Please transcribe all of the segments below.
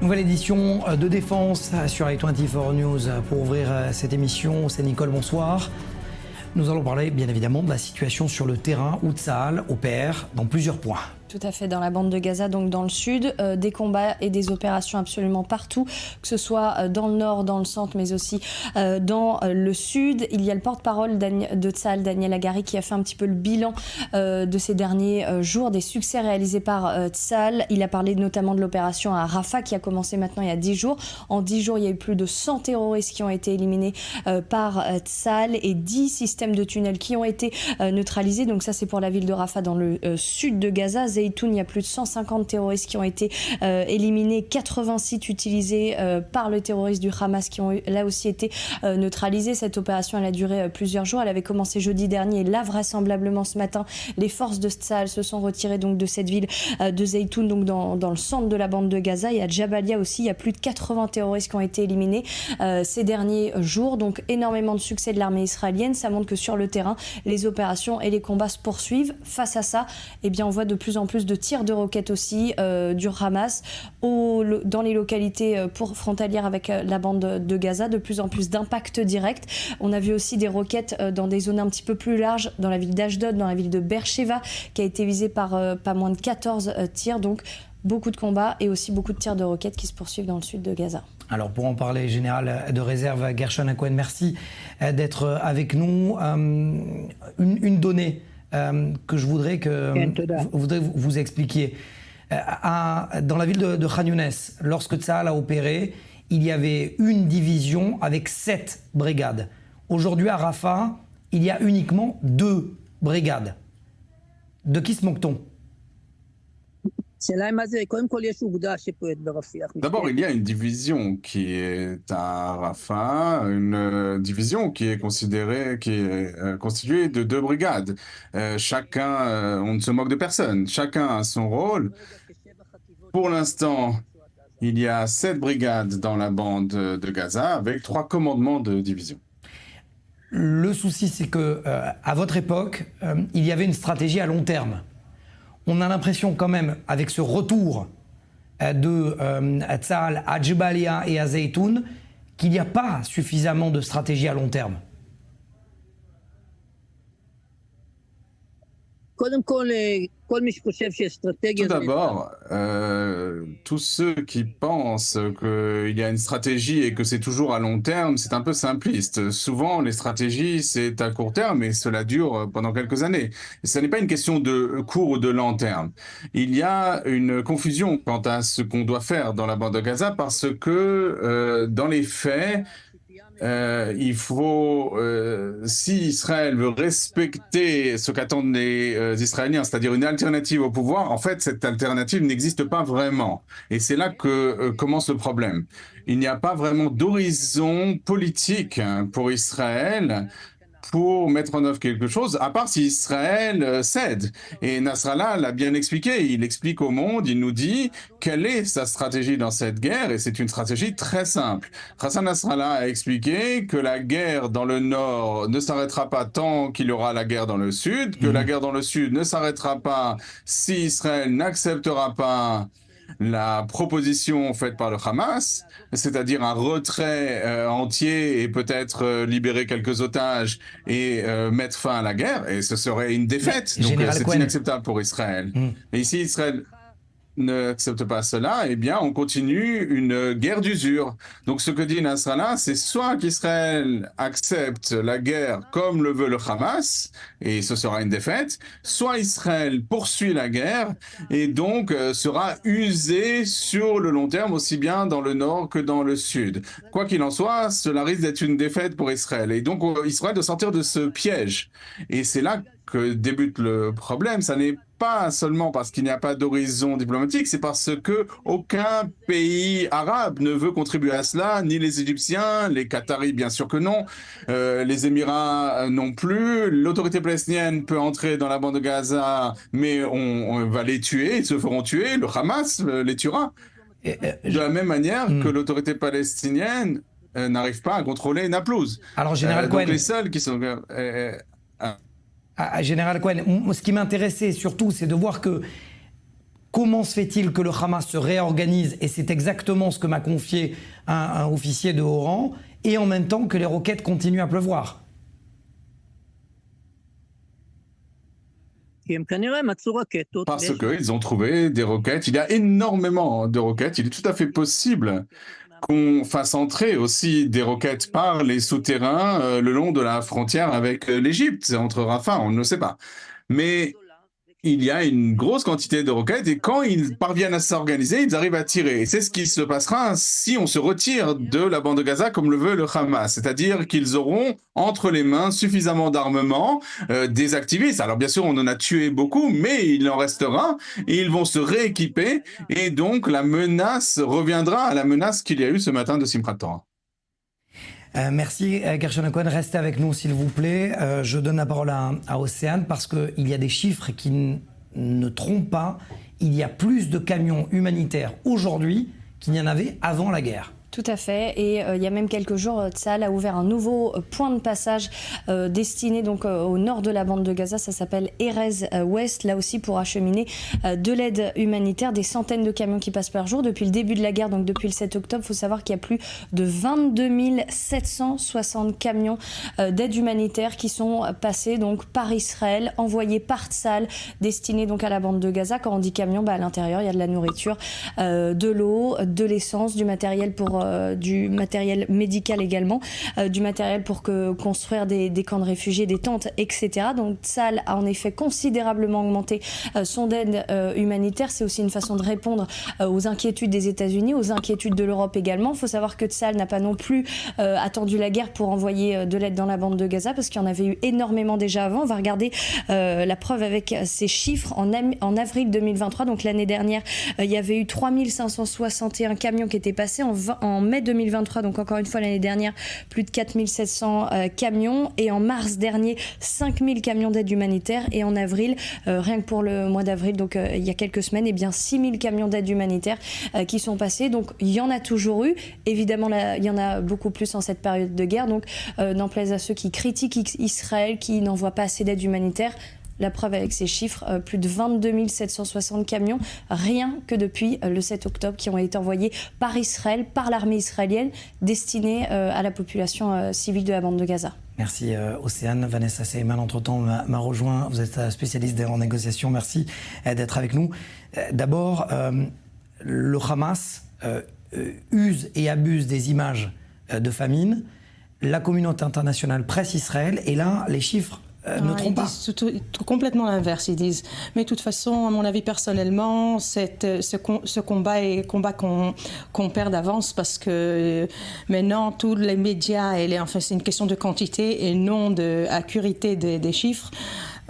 Nouvelle édition de Défense sur i24 News. Pour ouvrir cette émission, c'est Nicole, bonsoir. Nous allons parler bien évidemment de la situation sur le terrain où Tsahal opère dans plusieurs points. Tout à fait, dans la bande de Gaza, donc dans le sud, des combats et des opérations absolument partout, que ce soit dans le nord, dans le centre, mais aussi dans le sud. Il y a le porte-parole de Tsahal, Daniel Hagari, qui a fait un petit peu le bilan de ces derniers jours, des succès réalisés par Tsahal. Il a parlé notamment de l'opération à Rafah, qui a commencé maintenant il y a 10 jours. En 10 jours, il y a eu plus de 100 terroristes qui ont été éliminés par Tsahal et 10 systèmes de tunnels qui ont été neutralisés. Donc ça, c'est pour la ville de Rafah, dans le sud de Gaza. Zeytoun, il y a plus de 150 terroristes qui ont été éliminés, 80 sites utilisés par le terroriste du Hamas qui ont là aussi été neutralisés. Cette opération, elle a duré plusieurs jours. Elle avait commencé jeudi dernier et là, vraisemblablement ce matin, les forces de Tsahal se sont retirées donc de cette ville de Zeytoun, donc dans le centre de la bande de Gaza. Et à Jabalia aussi, il y a plus de 80 terroristes qui ont été éliminés ces derniers jours. Donc énormément de succès de l'armée israélienne. Ça montre que sur le terrain, les opérations et les combats se poursuivent. Face à ça, eh bien, on voit de plus en plus de tirs de roquettes aussi du Hamas dans les localités frontalières avec la bande de Gaza, de plus en plus d'impacts directs. On a vu aussi des roquettes dans des zones un petit peu plus larges, dans la ville d'Ashdod, dans la ville de Beersheva, qui a été visée par pas moins de 14 tirs. Donc beaucoup de combats et aussi beaucoup de tirs de roquettes qui se poursuivent dans le sud de Gaza. Alors pour en parler, général de réserve Gershon Cohen, merci d'être avec nous. Une donnée que je voudrais que vous expliquiez. Dans la ville de Khan Younes, lorsque Tsahal a opéré, il y avait une division avec 7 brigades. Aujourd'hui à Rafah, il y a uniquement 2 brigades. De qui se moque-t-on ? D'abord, il y a une division qui est à Rafah, une division qui est constituée de 2 brigades. Chacun, on ne se moque de personne, chacun a son rôle. Pour l'instant, il y a 7 brigades dans la bande de Gaza avec 3 commandements de division. Le souci, c'est que à votre époque, il y avait une stratégie à long terme. On a l'impression quand même, avec ce retour de Tsahal à Jabalia et à Zeytoun, qu'il n'y a pas suffisamment de stratégie à long terme. Tout d'abord, tous ceux qui pensent qu'il y a une stratégie et que c'est toujours à long terme, c'est un peu simpliste. Souvent, les stratégies, c'est à court terme et cela dure pendant quelques années. Et ce n'est pas une question de court ou de long terme. Il y a une confusion quant à ce qu'on doit faire dans la bande de Gaza parce que, dans les faits, il faut, si Israël veut respecter ce qu'attendent les Israéliens, c'est-à-dire une alternative au pouvoir, en fait, cette alternative n'existe pas vraiment. Et c'est là que commence le problème. Il n'y a pas vraiment d'horizon politique pour Israël pour mettre en œuvre quelque chose, à part si Israël cède. Et Nasrallah l'a bien expliqué. Il explique au monde, il nous dit quelle est sa stratégie dans cette guerre, et c'est une stratégie très simple. Hassan Nasrallah a expliqué que la guerre dans le nord ne s'arrêtera pas tant qu'il y aura la guerre dans le sud, que la guerre dans le sud ne s'arrêtera pas si Israël n'acceptera pas la proposition faite par le Hamas, c'est-à-dire un retrait entier et peut-être libérer quelques otages et mettre fin à la guerre, et ce serait une défaite. Donc c'est inacceptable pour Israël. Et ici, Israël n'accepte pas cela, eh bien, on continue une guerre d'usure. Donc, ce que dit Nasrallah, c'est soit qu'Israël accepte la guerre comme le veut le Hamas, et ce sera une défaite, soit Israël poursuit la guerre, et donc sera usé sur le long terme, aussi bien dans le nord que dans le sud. Quoi qu'il en soit, cela risque d'être une défaite pour Israël. Et donc, Israël doit sortir de ce piège. Et c'est là que débute le problème. Ça n'est pas seulement parce qu'il n'y a pas d'horizon diplomatique, c'est parce que aucun pays arabe ne veut contribuer à cela, ni les Égyptiens, les Qataris bien sûr que non, les Émirats non plus. L'autorité palestinienne peut entrer dans la bande de Gaza, mais on va les tuer, ils se feront tuer, le Hamas les tuera. De la même manière que l'autorité palestinienne n'arrive pas à contrôler Naplouse. Alors, Général Cohen, donc les seuls qui sont... Général Cohen, ce qui m'intéressait surtout, c'est de voir que comment se fait-il que le Hamas se réorganise, et c'est exactement ce que m'a confié un officier de haut rang, et en même temps que les roquettes continuent à pleuvoir? Parce qu'ils ont trouvé des roquettes. Il y a énormément de roquettes. Il est tout à fait possible qu'on fasse entrer aussi des roquettes par les souterrains le long de la frontière avec l'Égypte, entre Rafah, on ne le sait pas. Mais il y a une grosse quantité de roquettes et quand ils parviennent à s'organiser, ils arrivent à tirer. Et c'est ce qui se passera si on se retire de la bande de Gaza comme le veut le Hamas. C'est-à-dire qu'ils auront entre les mains suffisamment d'armement des activistes. Alors bien sûr, on en a tué beaucoup, mais il en restera et ils vont se rééquiper. Et donc la menace reviendra à la menace qu'il y a eu ce matin de Simchat Torah. Merci Gershon Cohen, restez avec nous s'il vous plaît. Je donne la parole à Océane parce qu'il y a des chiffres qui ne trompent pas. Il y a plus de camions humanitaires aujourd'hui qu'il n'y en avait avant la guerre. Tout à fait, et il y a même quelques jours, Tsahal a ouvert un nouveau point de passage destiné donc au nord de la bande de Gaza, ça s'appelle Erez Ouest, là aussi pour acheminer de l'aide humanitaire, des centaines de camions qui passent par jour. Depuis le début de la guerre, donc depuis le 7 octobre, il faut savoir qu'il y a plus de 22 760 camions d'aide humanitaire qui sont passés donc par Israël, envoyés par Tsahal, destinés donc à la bande de Gaza. Quand on dit camion, à l'intérieur, il y a de la nourriture, de l'eau, de l'essence, du matériel du matériel médical également, du matériel pour construire des camps de réfugiés, des tentes, etc. Donc Tsahal a en effet considérablement augmenté son aide humanitaire. C'est aussi une façon de répondre aux inquiétudes des États-Unis, aux inquiétudes de l'Europe également. Il faut savoir que Tsahal n'a pas non plus attendu la guerre pour envoyer de l'aide dans la bande de Gaza, parce qu'il y en avait eu énormément déjà avant. On va regarder la preuve avec ces chiffres. En avril 2023, donc l'année dernière, il y avait eu 3561 camions qui étaient passés. En mai 2023, donc encore une fois l'année dernière, plus de 4700 camions. Et en mars dernier, 5000 camions d'aide humanitaire. Et en avril, rien que pour le mois d'avril, donc il y a quelques semaines, 6000 camions d'aide humanitaire qui sont passés. Donc il y en a toujours eu. Évidemment, il y en a beaucoup plus en cette période de guerre. Donc n'en plaise à ceux qui critiquent Israël, qui n'envoient pas assez d'aide humanitaire. La preuve avec ces chiffres, plus de 22 760 camions, rien que depuis le 7 octobre, qui ont été envoyés par Israël, par l'armée israélienne, destinés à la population civile de la bande de Gaza. Merci Océane. Vanessa Seyman, entre-temps, m'a rejoint. Vous êtes spécialiste en négociation. Merci d'être avec nous. D'abord, le Hamas use et abuse des images de famine. La communauté internationale presse Israël. Et là, les chiffres ne trompent pas. Ils disent complètement l'inverse. Ils disent, mais de toute façon, à mon avis personnellement, ce combat est un combat qu'on perd d'avance, parce que maintenant, tous les médias, enfin, c'est une question de quantité et non d'accuracy des chiffres.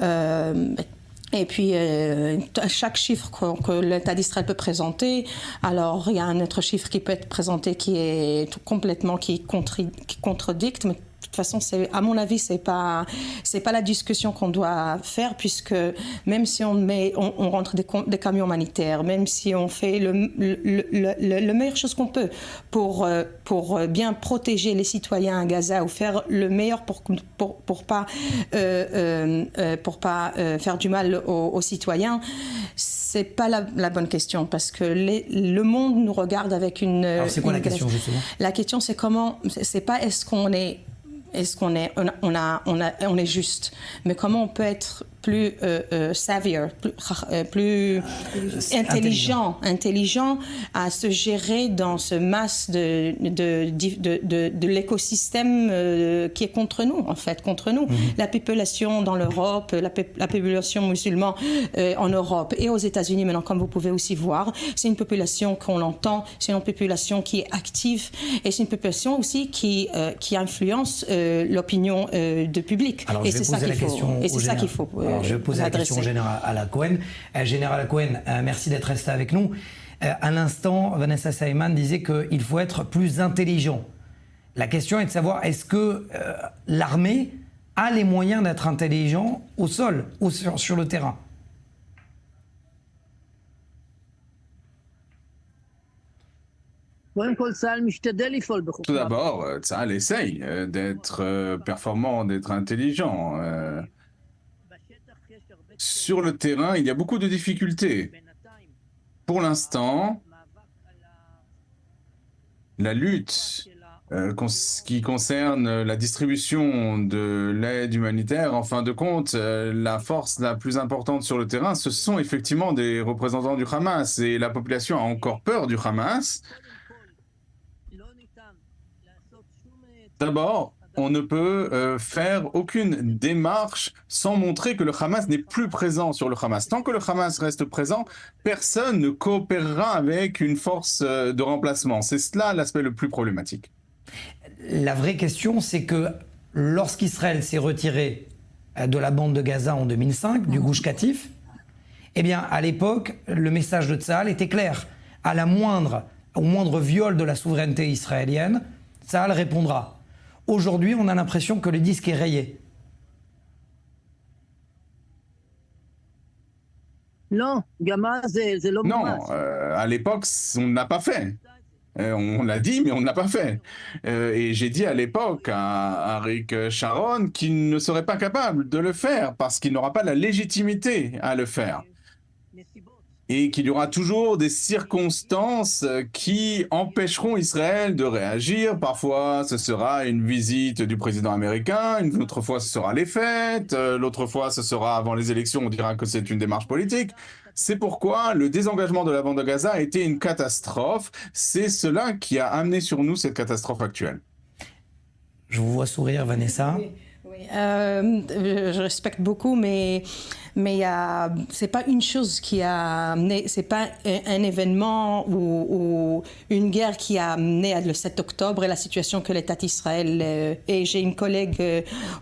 Et puis, à chaque chiffre que l'État d'Israël peut présenter, alors il y a un autre chiffre qui peut être présenté qui contredicte, mais de toute façon, à mon avis, c'est pas la discussion qu'on doit faire, puisque même si on rentre des camions humanitaires, même si on fait le meilleure chose qu'on peut pour bien protéger les citoyens à Gaza, ou faire le meilleur pour pas faire du mal aux citoyens, c'est pas la bonne question, parce que le monde nous regarde avec une. Alors c'est quoi la question justement ? La question, c'est c'est pas est-ce qu'on est juste, mais comment on peut être plus savvier, plus intelligent à se gérer dans ce masse de l'écosystème qui est contre nous, en fait, contre nous. La population dans l'Europe, la population musulmane en Europe et aux États-Unis, maintenant, comme vous pouvez aussi voir, c'est une population qu'on l'entend, c'est une population qui est active, et c'est une population aussi qui influence l'opinion du public. Alors, et c'est ça qu'il faut. Alors, je vais poser la question au général Cohen. Général Cohen, merci d'être resté avec nous. À l'instant, Vanessa Seyman disait qu'il faut être plus intelligent. La question est de savoir, est-ce que l'armée a les moyens d'être intelligent au sol, sur le terrain ? Tout d'abord, Tsahal essaye d'être performant, d'être intelligent. Sur le terrain, il y a beaucoup de difficultés. pour l'instant, la lutte qui concerne la distribution de l'aide humanitaire, en fin de compte, la force la plus importante sur le terrain, ce sont effectivement des représentants du Hamas. Et la population a encore peur du Hamas. D'abord, on ne peut faire aucune démarche sans montrer que le Hamas n'est plus présent sur le Hamas. Tant que le Hamas reste présent, personne ne coopérera avec une force de remplacement. C'est cela l'aspect le plus problématique. La vraie question, c'est que lorsqu'Israël s'est retiré de la bande de Gaza en 2005, du Gush Katif, eh bien, à l'époque, le message de Tsahal était clair. Au moindre viol de la souveraineté israélienne, Tsahal répondra. Aujourd'hui, on a l'impression que le disque est rayé. Non, à l'époque, on ne l'a pas fait. On l'a dit, mais on ne l'a pas fait. Et j'ai dit à l'époque à Aric Sharon qu'il ne serait pas capable de le faire parce qu'il n'aura pas la légitimité à le faire. Et qu'il y aura toujours des circonstances qui empêcheront Israël de réagir. Parfois, ce sera une visite du président américain, une autre fois, ce sera les fêtes, l'autre fois, ce sera avant les élections, on dira que c'est une démarche politique. C'est pourquoi le désengagement de la bande de Gaza a été une catastrophe. C'est cela qui a amené sur nous cette catastrophe actuelle. Je vous vois sourire, Vanessa. Oui, je respecte beaucoup, mais c'est pas une chose qui a amené, c'est pas un événement ou une guerre qui a amené le 7 octobre et la situation que l'État d'Israël. Et j'ai une collègue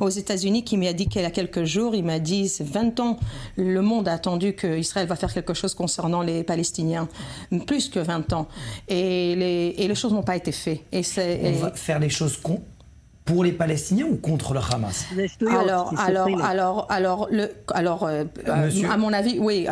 aux États-Unis qui m'a dit qu'il y a quelques jours, il m'a dit, c'est 20 ans, le monde a attendu qu'Israël va faire quelque chose concernant les Palestiniens, plus que 20 ans. Et les choses n'ont pas été faites. On va faire les choses pour les Palestiniens ou contre le Hamas? À mon avis, oui.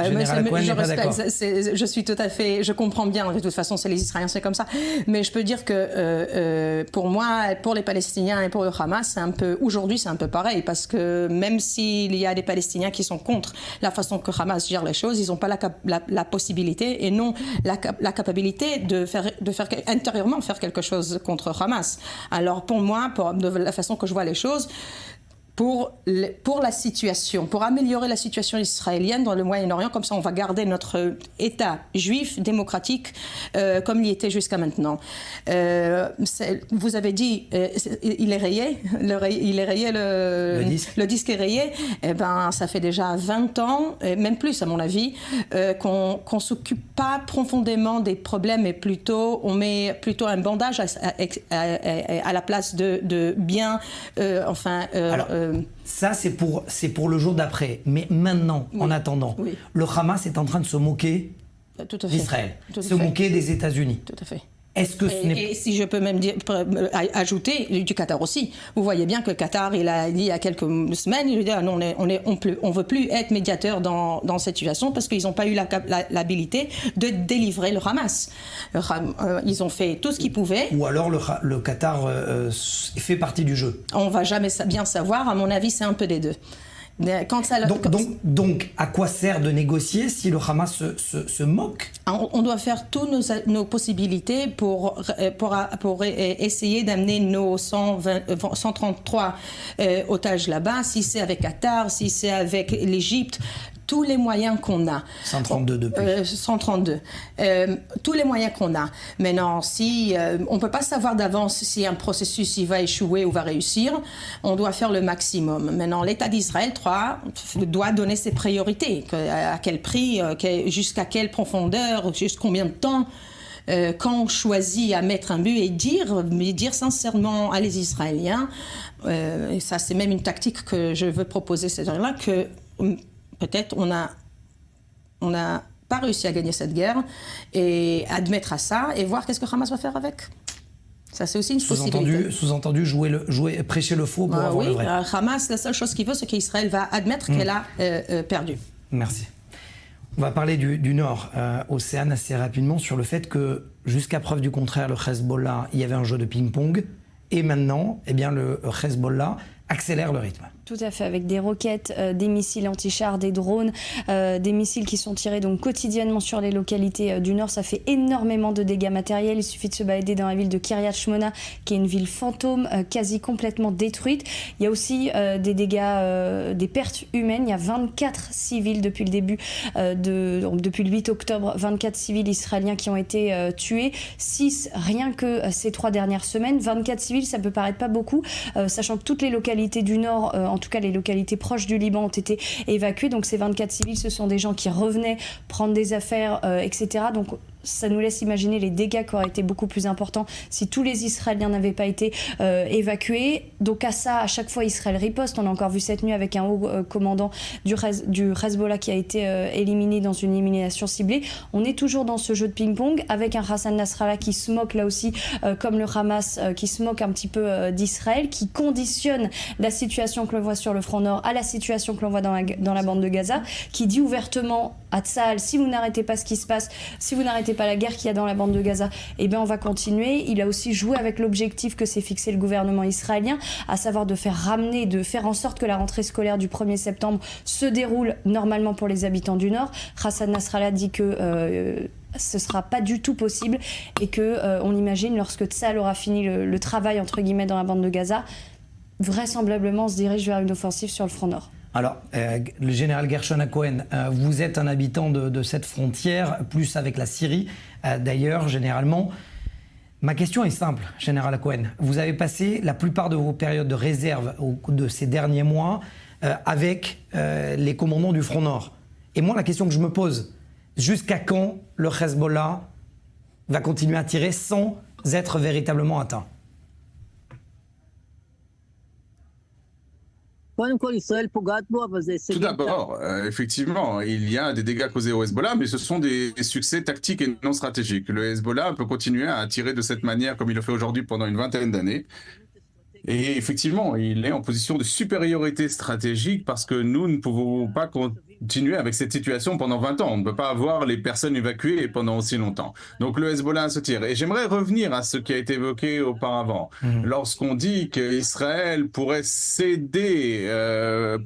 Je suis tout à fait, je comprends bien. De toute façon, c'est les Israéliens, c'est comme ça. Mais je peux dire que pour moi, pour les Palestiniens et pour le Hamas, aujourd'hui, c'est un peu pareil, parce que même s'il y a des Palestiniens qui sont contre la façon que Hamas gère les choses, ils n'ont pas la possibilité et non la capacité de faire intérieurement faire quelque chose contre Hamas. Alors pour moi, de la façon que je vois les choses, pour la situation, pour améliorer la situation israélienne dans le Moyen-Orient, comme ça on va garder notre État juif, démocratique, comme il était jusqu'à maintenant. Vous avez dit, il est rayé, le disque est rayé, eh ben, ça fait déjà 20 ans, même plus à mon avis, qu'on ne s'occupe pas profondément des problèmes, mais plutôt, on met plutôt un bandage à la place de bien, ça, c'est pour le jour d'après. Mais maintenant, en attendant, le Hamas est en train de se moquer d'Israël, se moquer des États-Unis. Tout à fait. Est-ce que et si je peux même ajouter du Qatar aussi. Vous voyez bien que le Qatar, il a dit il y a quelques semaines, il a dit ah non, on veut plus être médiateur dans cette situation parce qu'ils n'ont pas eu l'habilité de délivrer le Hamas. Ils ont fait tout ce qu'ils pouvaient. Ou alors le Qatar fait partie du jeu. On va jamais bien savoir. À mon avis, c'est un peu des deux. Donc, à quoi sert de négocier si le Hamas se moque? On doit faire toutes nos possibilités pour essayer d'amener nos 133 otages là-bas, si c'est avec Qatar, si c'est avec l'Égypte. Tous les moyens qu'on a. 132 depuis. 132. Tous les moyens qu'on a. Maintenant, on ne peut pas savoir d'avance si un processus il va échouer ou va réussir. On doit faire le maximum. Maintenant, l'État d'Israël doit donner ses priorités. À quel prix, jusqu'à quelle profondeur, jusqu'à combien de temps. Quand on choisit à mettre un but et dire sincèrement à les Israéliens, et ça c'est même une tactique que je veux proposer cette heure-là, que peut-être on n'a pas réussi à gagner cette guerre et admettre à ça et voir qu'est-ce que Hamas va faire avec. Ça, c'est aussi une possibilité. Sous-entendu, prêcher le faux pour avoir le vrai. Hamas, la seule chose qu'il veut, c'est qu'Israël va admettre qu'elle a perdu. Merci. On va parler du Nord, Océane, assez rapidement, sur le fait que, jusqu'à preuve du contraire, le Hezbollah, il y avait un jeu de ping-pong, et maintenant, eh bien, le Hezbollah accélère le rythme. Tout à fait, avec des roquettes, des missiles anti-chars, des drones, des missiles qui sont tirés donc quotidiennement sur les localités du nord. Ça fait énormément de dégâts matériels. Il suffit de se balader dans la ville de Kiryat Shmona, qui est une ville fantôme, quasi complètement détruite. Il y a aussi des dégâts, des pertes humaines. Il y a 24 civils depuis le début, depuis le 8 octobre, 24 civils israéliens qui ont été tués. 6 rien que ces 3 dernières semaines. 24 civils, ça peut paraître pas beaucoup, sachant que toutes les localités du nord, en tout cas les localités proches du Liban, ont été évacuées. Donc ces 24 civils, ce sont des gens qui revenaient prendre des affaires, etc. Donc ça nous laisse imaginer les dégâts qui auraient été beaucoup plus importants si tous les Israéliens n'avaient pas été évacués. Donc à chaque fois, Israël riposte. On a encore vu cette nuit avec un haut commandant du Hezbollah qui a été éliminé dans une élimination ciblée. On est toujours dans ce jeu de ping-pong avec un Hassan Nasrallah qui se moque là aussi, comme le Hamas, qui se moque un petit peu d'Israël, qui conditionne la situation que l'on voit sur le front nord à la situation que l'on voit dans la bande de Gaza, qui dit ouvertement à Tsahal, si vous n'arrêtez pas ce qui se passe, si vous n'arrêtez pas la guerre qu'il y a dans la bande de Gaza, eh bien on va continuer. Il a aussi joué avec l'objectif que s'est fixé le gouvernement israélien, à savoir de faire en sorte que la rentrée scolaire du 1er septembre se déroule normalement pour les habitants du Nord. Hassan Nasrallah dit que ce ne sera pas du tout possible et qu'on imagine, lorsque Tsahal aura fini le travail entre guillemets dans la bande de Gaza, vraisemblablement on se dirige vers une offensive sur le front Nord. Alors, le général Gershon Cohen, vous êtes un habitant de cette frontière, plus avec la Syrie, d'ailleurs, généralement. Ma question est simple, général Cohen. Vous avez passé la plupart de vos périodes de réserve au cours de ces derniers mois avec les commandants du front Nord. Et moi, la question que je me pose, jusqu'à quand le Hezbollah va continuer à tirer sans être véritablement atteint ? Tout d'abord, effectivement, il y a des dégâts causés au Hezbollah, mais ce sont des succès tactiques et non stratégiques. Le Hezbollah peut continuer à tirer de cette manière comme il le fait aujourd'hui pendant une vingtaine d'années. Et effectivement, il est en position de supériorité stratégique parce que nous ne pouvons pas continuer avec cette situation pendant 20 ans. On ne peut pas avoir les personnes évacuées pendant aussi longtemps. Donc le Hezbollah se tire. Et j'aimerais revenir à ce qui a été évoqué auparavant. Lorsqu'on dit qu'Israël pourrait céder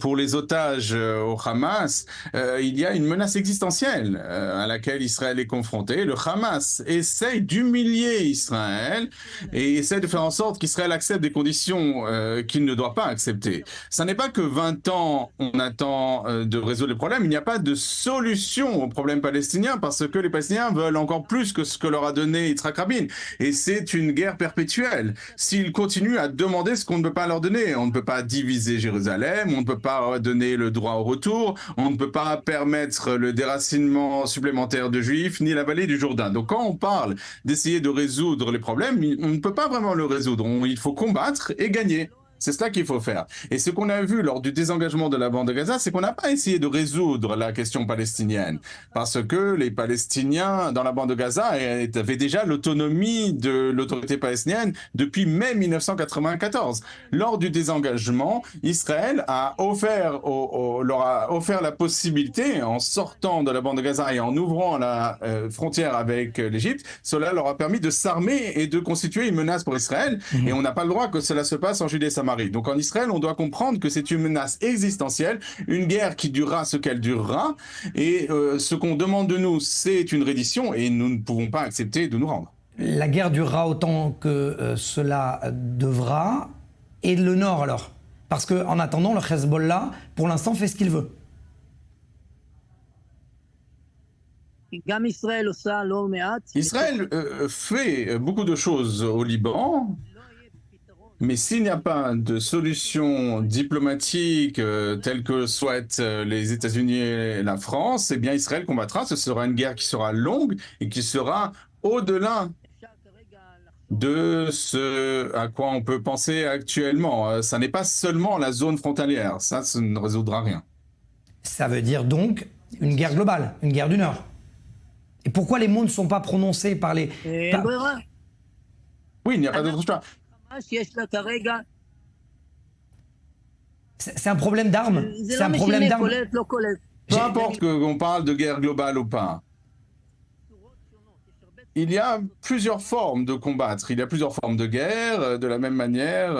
pour les otages au Hamas, il y a une menace existentielle à laquelle Israël est confronté. Le Hamas essaye d'humilier Israël et essaie de faire en sorte qu'Israël accepte des conditions qu'il ne doit pas accepter. Ça n'est pas que 20 ans on attend de résoudre les problèmes, il n'y a pas de solution aux problèmes palestiniens parce que les Palestiniens veulent encore plus que ce que leur a donné Yitzhak Rabin. Et c'est une guerre perpétuelle. S'ils continuent à demander ce qu'on ne peut pas leur donner, on ne peut pas diviser Jérusalem, on ne peut pas donner le droit au retour, on ne peut pas permettre le déracinement supplémentaire de Juifs, ni la vallée du Jourdain. Donc quand on parle d'essayer de résoudre les problèmes, on ne peut pas vraiment le résoudre. Il faut combattre et gagner. C'est cela qu'il faut faire. Et ce qu'on a vu lors du désengagement de la bande de Gaza, c'est qu'on n'a pas essayé de résoudre la question palestinienne. Parce que les Palestiniens dans la bande de Gaza avaient déjà l'autonomie de l'autorité palestinienne depuis mai 1994. Lors du désengagement, Israël leur a offert la possibilité, en sortant de la bande de Gaza et en ouvrant la frontière avec l'Égypte, cela leur a permis de s'armer et de constituer une menace pour Israël. Et on n'a pas le droit que cela se passe en Judée-Samarie. Donc en Israël, on doit comprendre que c'est une menace existentielle, une guerre qui durera ce qu'elle durera, et ce qu'on demande de nous, c'est une reddition, et nous ne pouvons pas accepter de nous rendre. La guerre durera autant que cela devra, et le Nord alors ? Parce qu'en attendant, le Hezbollah, pour l'instant, fait ce qu'il veut. Israël fait beaucoup de choses au Liban. Mais s'il n'y a pas de solution diplomatique telle que souhaitent les États-Unis et la France, eh bien Israël combattra. Ce sera une guerre qui sera longue et qui sera au-delà de ce à quoi on peut penser actuellement. Ça n'est pas seulement la zone frontalière. Ça ne résoudra rien. Ça veut dire donc une guerre globale, une guerre du Nord. Et pourquoi les mots ne sont pas prononcés par les... Oui, il n'y a pas d'autre choix. C'est un problème d'armes. C'est un problème d'armes. Peu importe qu'on parle de guerre globale ou pas. il y a plusieurs formes de combattre. Il y a plusieurs formes de guerre, de la même manière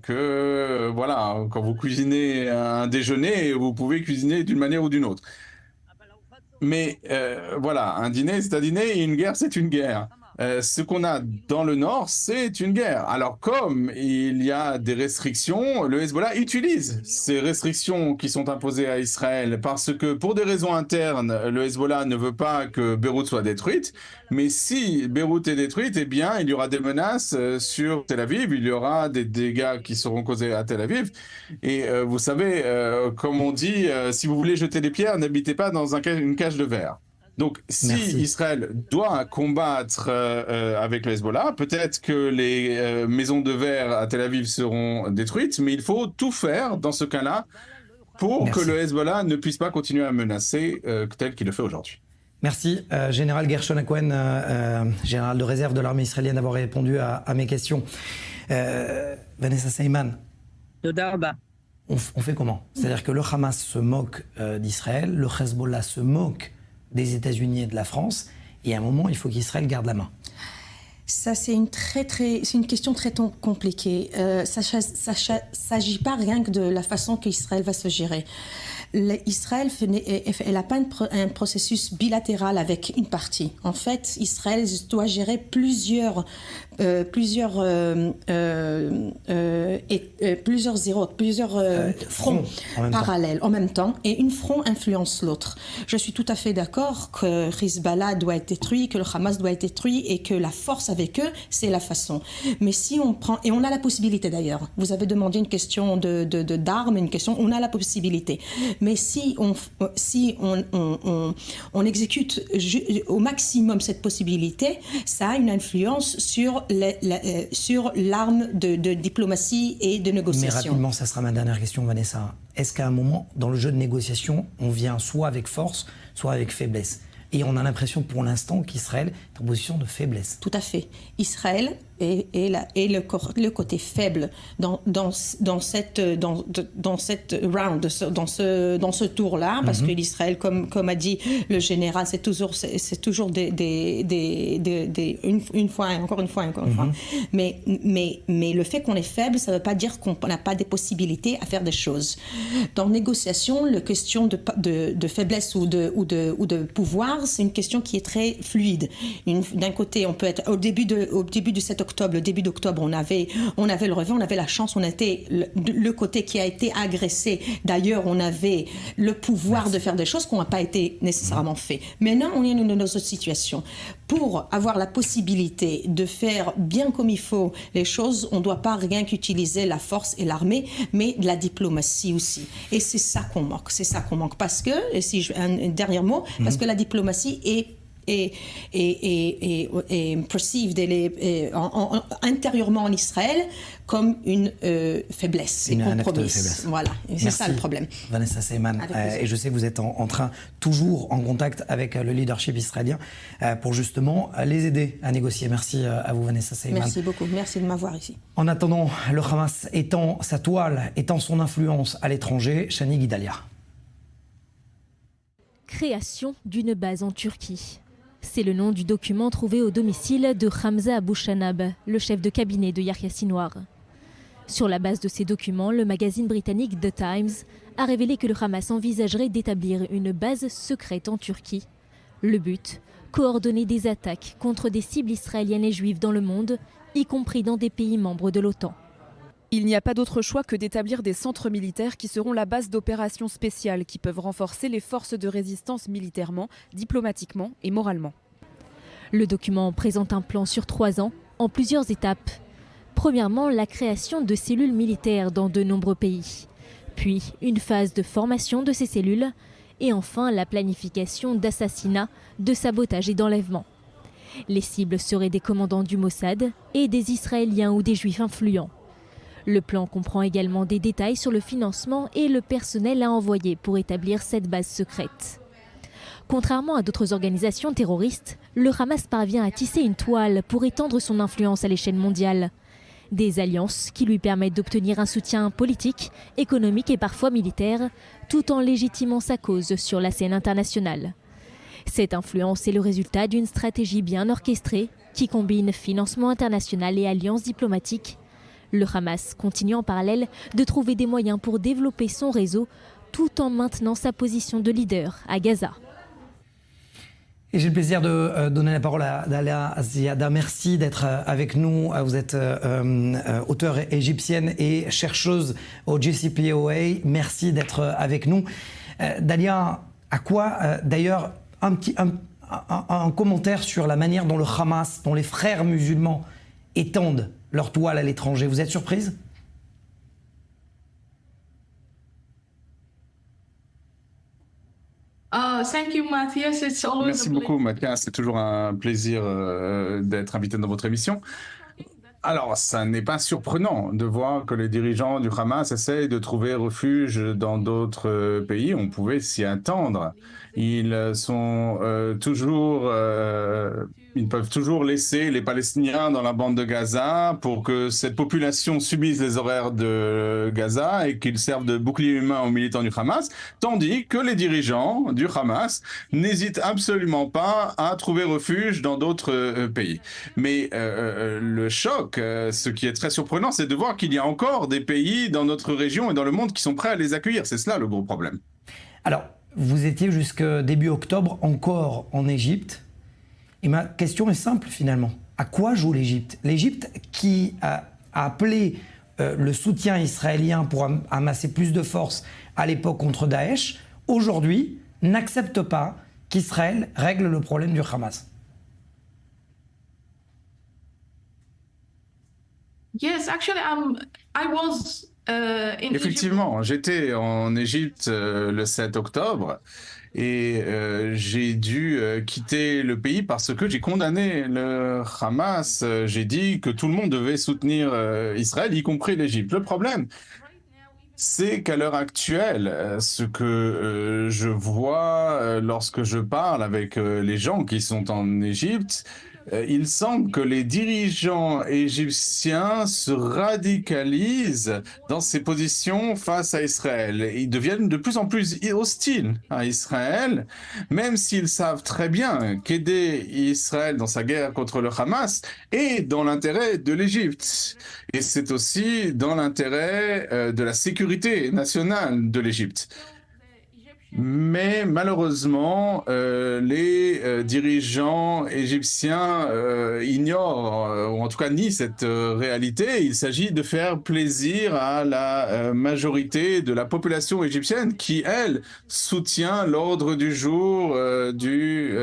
que, voilà, quand vous cuisinez un déjeuner, vous pouvez cuisiner d'une manière ou d'une autre. Mais voilà, un dîner, c'est un dîner, et une guerre, c'est une guerre. Ce qu'on a dans le nord, c'est une guerre. Alors, comme il y a des restrictions, le Hezbollah utilise ces restrictions qui sont imposées à Israël parce que, pour des raisons internes, le Hezbollah ne veut pas que Beyrouth soit détruite. Mais si Beyrouth est détruite, eh bien, il y aura des menaces sur Tel Aviv, il y aura des dégâts qui seront causés à Tel Aviv. Et vous savez, comme on dit, si vous voulez jeter des pierres, n'habitez pas dans une cage de verre. Donc, si Israël doit combattre avec le Hezbollah, peut-être que les maisons de verre à Tel Aviv seront détruites, mais il faut tout faire dans ce cas-là pour que le Hezbollah ne puisse pas continuer à menacer tel qu'il le fait aujourd'hui. Merci, Général Gershon Cohen, général de réserve de l'armée israélienne, d'avoir répondu à mes questions. Vanessa Seyman, on fait comment? C'est-à-dire que le Hamas se moque d'Israël, le Hezbollah se moque des États-Unis et de la France, et à un moment, il faut qu'Israël garde la main. Ça, c'est une question très compliquée. Ça ne s'agit pas rien que de la façon qu'Israël va se gérer. Israël, elle n'a pas un processus bilatéral avec une partie. En fait, Israël doit gérer plusieurs fronts parallèles en même temps, et une front influence l'autre. Je suis tout à fait d'accord que Hezbollah doit être détruit, que le Hamas doit être détruit, et que la force avec eux, c'est la façon. Mais si on prend, et on a la possibilité d'ailleurs, vous avez demandé une question d'armes, une question, on a la possibilité. Mais si on exécute au maximum cette possibilité, ça a une influence sur l'arme de diplomatie et de négociation. Mais rapidement, ça sera ma dernière question, Vanessa. Est-ce qu'à un moment, dans le jeu de négociation, on vient soit avec force, soit avec faiblesse? Et on a l'impression pour l'instant qu'Israël est en position de faiblesse. Tout à fait. Israël est le côté faible dans cette round, dans ce tour-là, parce que l'Israël, comme a dit le général, c'est toujours une fois. Mais le fait qu'on est faible, ça ne veut pas dire qu'on n'a pas des possibilités à faire des choses. Dans négociation, la question de faiblesse ou de pouvoir, c'est une question qui est très fluide. D'un côté, on peut être au début du 7 octobre, le début d'octobre, on avait le revers, on avait la chance, on était le côté qui a été agressé. D'ailleurs, on avait le pouvoir de faire des choses qui n'ont pas été nécessairement fait. Maintenant, on est dans une autre situation. Pour avoir la possibilité de faire bien comme il faut les choses, on ne doit pas rien qu'utiliser la force et l'armée, mais de la diplomatie aussi. Et c'est ça qu'on manque. C'est ça qu'on manque. Parce que, un dernier mot, parce que la diplomatie est perceived intérieurement en Israël comme une faiblesse. Un acte de faiblesse. Voilà, c'est ça le problème. Vanessa Seyman, et je sais que vous êtes en train, toujours en contact avec le leadership israélien pour justement les aider à négocier. Merci à vous, Vanessa Seyman. Merci beaucoup, merci de m'avoir ici. En attendant, le Hamas étend sa toile, étend son influence à l'étranger, Shani Guidalia. Création d'une base en Turquie. C'est le nom du document trouvé au domicile de Hamza Abou Shanab, le chef de cabinet de Yahya Sinwar. Sur la base de ces documents, le magazine britannique The Times a révélé que le Hamas envisagerait d'établir une base secrète en Turquie. Le but, coordonner des attaques contre des cibles israéliennes et juives dans le monde, y compris dans des pays membres de l'OTAN. Il n'y a pas d'autre choix que d'établir des centres militaires qui seront la base d'opérations spéciales qui peuvent renforcer les forces de résistance militairement, diplomatiquement et moralement. Le document présente un plan sur 3 ans, en plusieurs étapes. Premièrement, la création de cellules militaires dans de nombreux pays. Puis, une phase de formation de ces cellules. Et enfin, la planification d'assassinats, de sabotage et d'enlèvement. Les cibles seraient des commandants du Mossad et des Israéliens ou des Juifs influents. Le plan comprend également des détails sur le financement et le personnel à envoyer pour établir cette base secrète. Contrairement à d'autres organisations terroristes, le Hamas parvient à tisser une toile pour étendre son influence à l'échelle mondiale. Des alliances qui lui permettent d'obtenir un soutien politique, économique et parfois militaire, tout en légitimant sa cause sur la scène internationale. Cette influence est le résultat d'une stratégie bien orchestrée qui combine financement international et alliances diplomatiques. Le Hamas continue en parallèle de trouver des moyens pour développer son réseau tout en maintenant sa position de leader à Gaza. Et j'ai le plaisir de donner la parole à Dalia Ziada. Merci d'être avec nous. Vous êtes auteure égyptienne et chercheuse au JCPOA. Merci d'être avec nous. Dalia, à quoi d'ailleurs un commentaire sur la manière dont le Hamas, dont les frères musulmans étendent leur toile à l'étranger. Vous êtes surprise ? Merci beaucoup, Mathias. C'est toujours un plaisir d'être invité dans votre émission. Alors, ça n'est pas surprenant de voir que les dirigeants du Hamas essayent de trouver refuge dans d'autres pays. On pouvait s'y attendre. Ils sont ils peuvent toujours laisser les Palestiniens dans la bande de Gaza pour que cette population subisse les horaires de Gaza et qu'ils servent de bouclier humain aux militants du Hamas, tandis que les dirigeants du Hamas n'hésitent absolument pas à trouver refuge dans d'autres pays. Mais le choc, ce qui est très surprenant, c'est de voir qu'il y a encore des pays dans notre région et dans le monde qui sont prêts à les accueillir. C'est cela le gros problème. Alors, vous étiez jusqu'à début octobre encore en Égypte. Et ma question est simple finalement. À quoi joue l'Égypte ? L'Égypte qui a appelé le soutien israélien pour amasser plus de force à l'époque contre Daesh, aujourd'hui n'accepte pas qu'Israël règle le problème du Hamas. Effectivement, j'étais en Égypte le 7 octobre et j'ai dû quitter le pays parce que j'ai condamné le Hamas. J'ai dit que tout le monde devait soutenir Israël, y compris l'Égypte. Le problème, c'est qu'à l'heure actuelle, ce que je vois lorsque je parle avec les gens qui sont en Égypte, il semble que les dirigeants égyptiens se radicalisent dans ces positions face à Israël. Ils deviennent de plus en plus hostiles à Israël, même s'ils savent très bien qu'aider Israël dans sa guerre contre le Hamas est dans l'intérêt de l'Égypte. Et c'est aussi dans l'intérêt de la sécurité nationale de l'Égypte. Mais malheureusement, les dirigeants égyptiens ignorent, ou en tout cas nient cette réalité. Il s'agit de faire plaisir à la majorité de la population égyptienne qui, elle, soutient l'ordre du jour du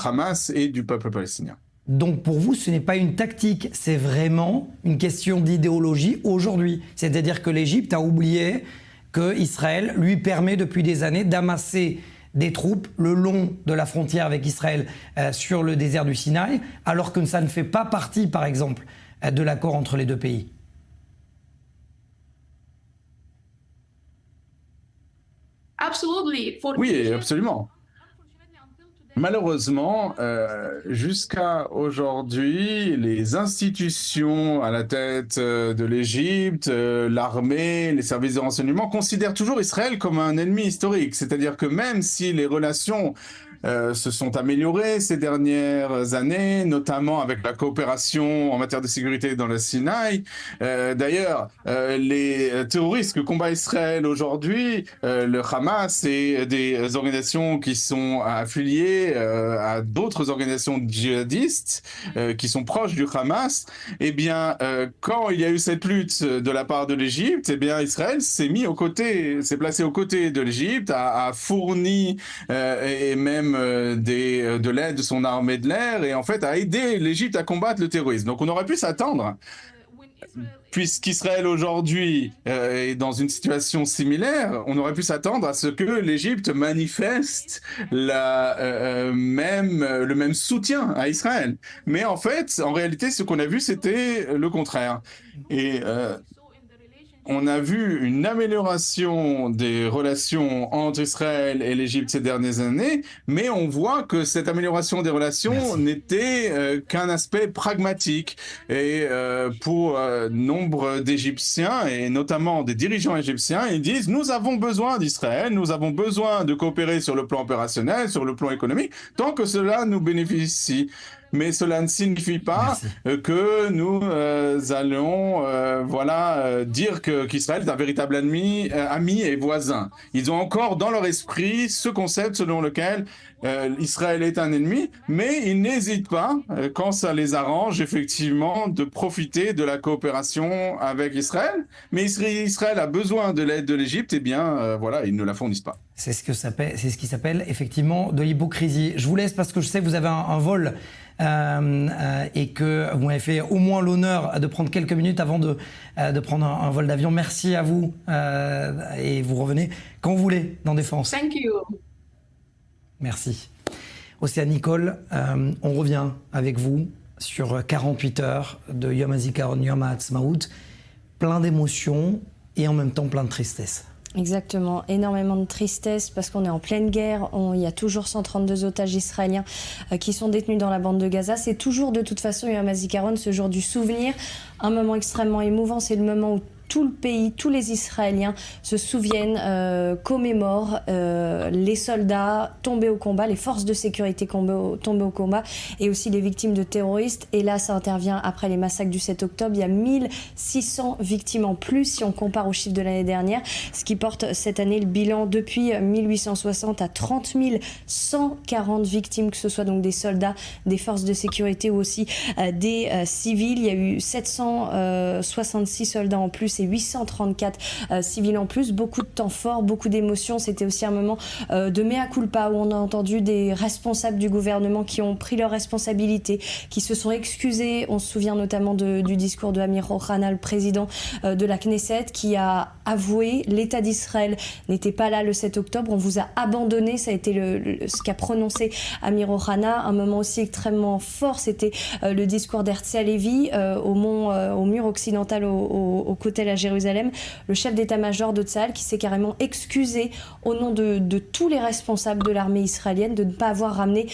Hamas et du peuple palestinien. Donc pour vous, ce n'est pas une tactique, c'est vraiment une question d'idéologie aujourd'hui. C'est-à-dire que l'Égypte a oublié qu'Israël lui permet depuis des années d'amasser des troupes le long de la frontière avec Israël sur le désert du Sinaï, alors que ça ne fait pas partie, par exemple, de l'accord entre les deux pays. Oui, absolument. Malheureusement, jusqu'à aujourd'hui, les institutions à la tête de l'Égypte, l'armée, les services de renseignement considèrent toujours Israël comme un ennemi historique. C'est-à-dire que même si les relations se sont améliorées ces dernières années, notamment avec la coopération en matière de sécurité dans le Sinaï. D'ailleurs, les terroristes que combat Israël aujourd'hui, le Hamas et des organisations qui sont affiliées à d'autres organisations djihadistes qui sont proches du Hamas, eh bien, quand il y a eu cette lutte de la part de l'Égypte, eh bien, Israël s'est placé aux côtés de l'Égypte, a fourni et même de l'aide de son armée de l'air et en fait a aidé l'Égypte à combattre le terrorisme. Donc on aurait pu s'attendre, puisqu'Israël aujourd'hui est dans une situation similaire, on aurait pu s'attendre à ce que l'Égypte manifeste le même soutien à Israël. Mais en fait, en réalité, ce qu'on a vu, c'était le contraire. Et on a vu une amélioration des relations entre Israël et l'Égypte ces dernières années, mais on voit que cette amélioration des relations n'était qu'un aspect pragmatique. Et pour nombre d'Égyptiens, et notamment des dirigeants égyptiens, ils disent « Nous avons besoin d'Israël, nous avons besoin de coopérer sur le plan opérationnel, sur le plan économique, tant que cela nous bénéficie. » Mais cela ne signifie pas que nous allons dire qu'Israël est un véritable ami et voisin. Ils ont encore dans leur esprit ce concept selon lequel Israël est un ennemi, mais ils n'hésitent pas, quand ça les arrange, effectivement, de profiter de la coopération avec Israël. Mais Israël a besoin de l'aide de l'Égypte, et bien, ils ne la fournissent pas. C'est ce qui s'appelle effectivement de l'hypocrisie. Je vous laisse parce que je sais que vous avez un vol et que vous m'avez fait au moins l'honneur de prendre quelques minutes avant de prendre un vol d'avion. Merci à vous et vous revenez quand vous voulez dans Défense. Thank you. Merci. Océane Nicole, on revient avec vous sur 48 heures de Yom HaZikaron, Yom HaAtzmaut, plein d'émotions et en même temps plein de tristesse. Exactement, énormément de tristesse parce qu'on est en pleine guerre, il y a toujours 132 otages israéliens qui sont détenus dans la bande de Gaza. C'est toujours de toute façon Yom HaZikaron, ce jour du souvenir, un moment extrêmement émouvant, c'est le moment où tout le pays, tous les Israéliens se souviennent, commémorent les soldats tombés au combat, les forces de sécurité tombées au combat et aussi les victimes de terroristes. Et là, ça intervient après les massacres du 7 octobre. Il y a 1600 victimes en plus si on compare aux chiffres de l'année dernière, ce qui porte cette année le bilan depuis 1860 à 30 140 victimes, que ce soit donc des soldats, des forces de sécurité ou aussi des civils. Il y a eu 766 soldats en plus et 834 civils en plus. Beaucoup de temps fort, beaucoup d'émotions. C'était aussi un moment de mea culpa où on a entendu des responsables du gouvernement qui ont pris leurs responsabilités, qui se sont excusés. On se souvient notamment du discours de Amir Ohana, le président de la Knesset, qui a avoué l'État d'Israël n'était pas là le 7 octobre. On vous a abandonné. Ça a été ce qu'a prononcé Amir Ohana. Un moment aussi extrêmement fort, c'était le discours d'Herzl Halevi au mur occidental au côté à Jérusalem, le chef d'état-major de Tsahal qui s'est carrément excusé au nom de tous les responsables de l'armée israélienne de ne pas avoir ramené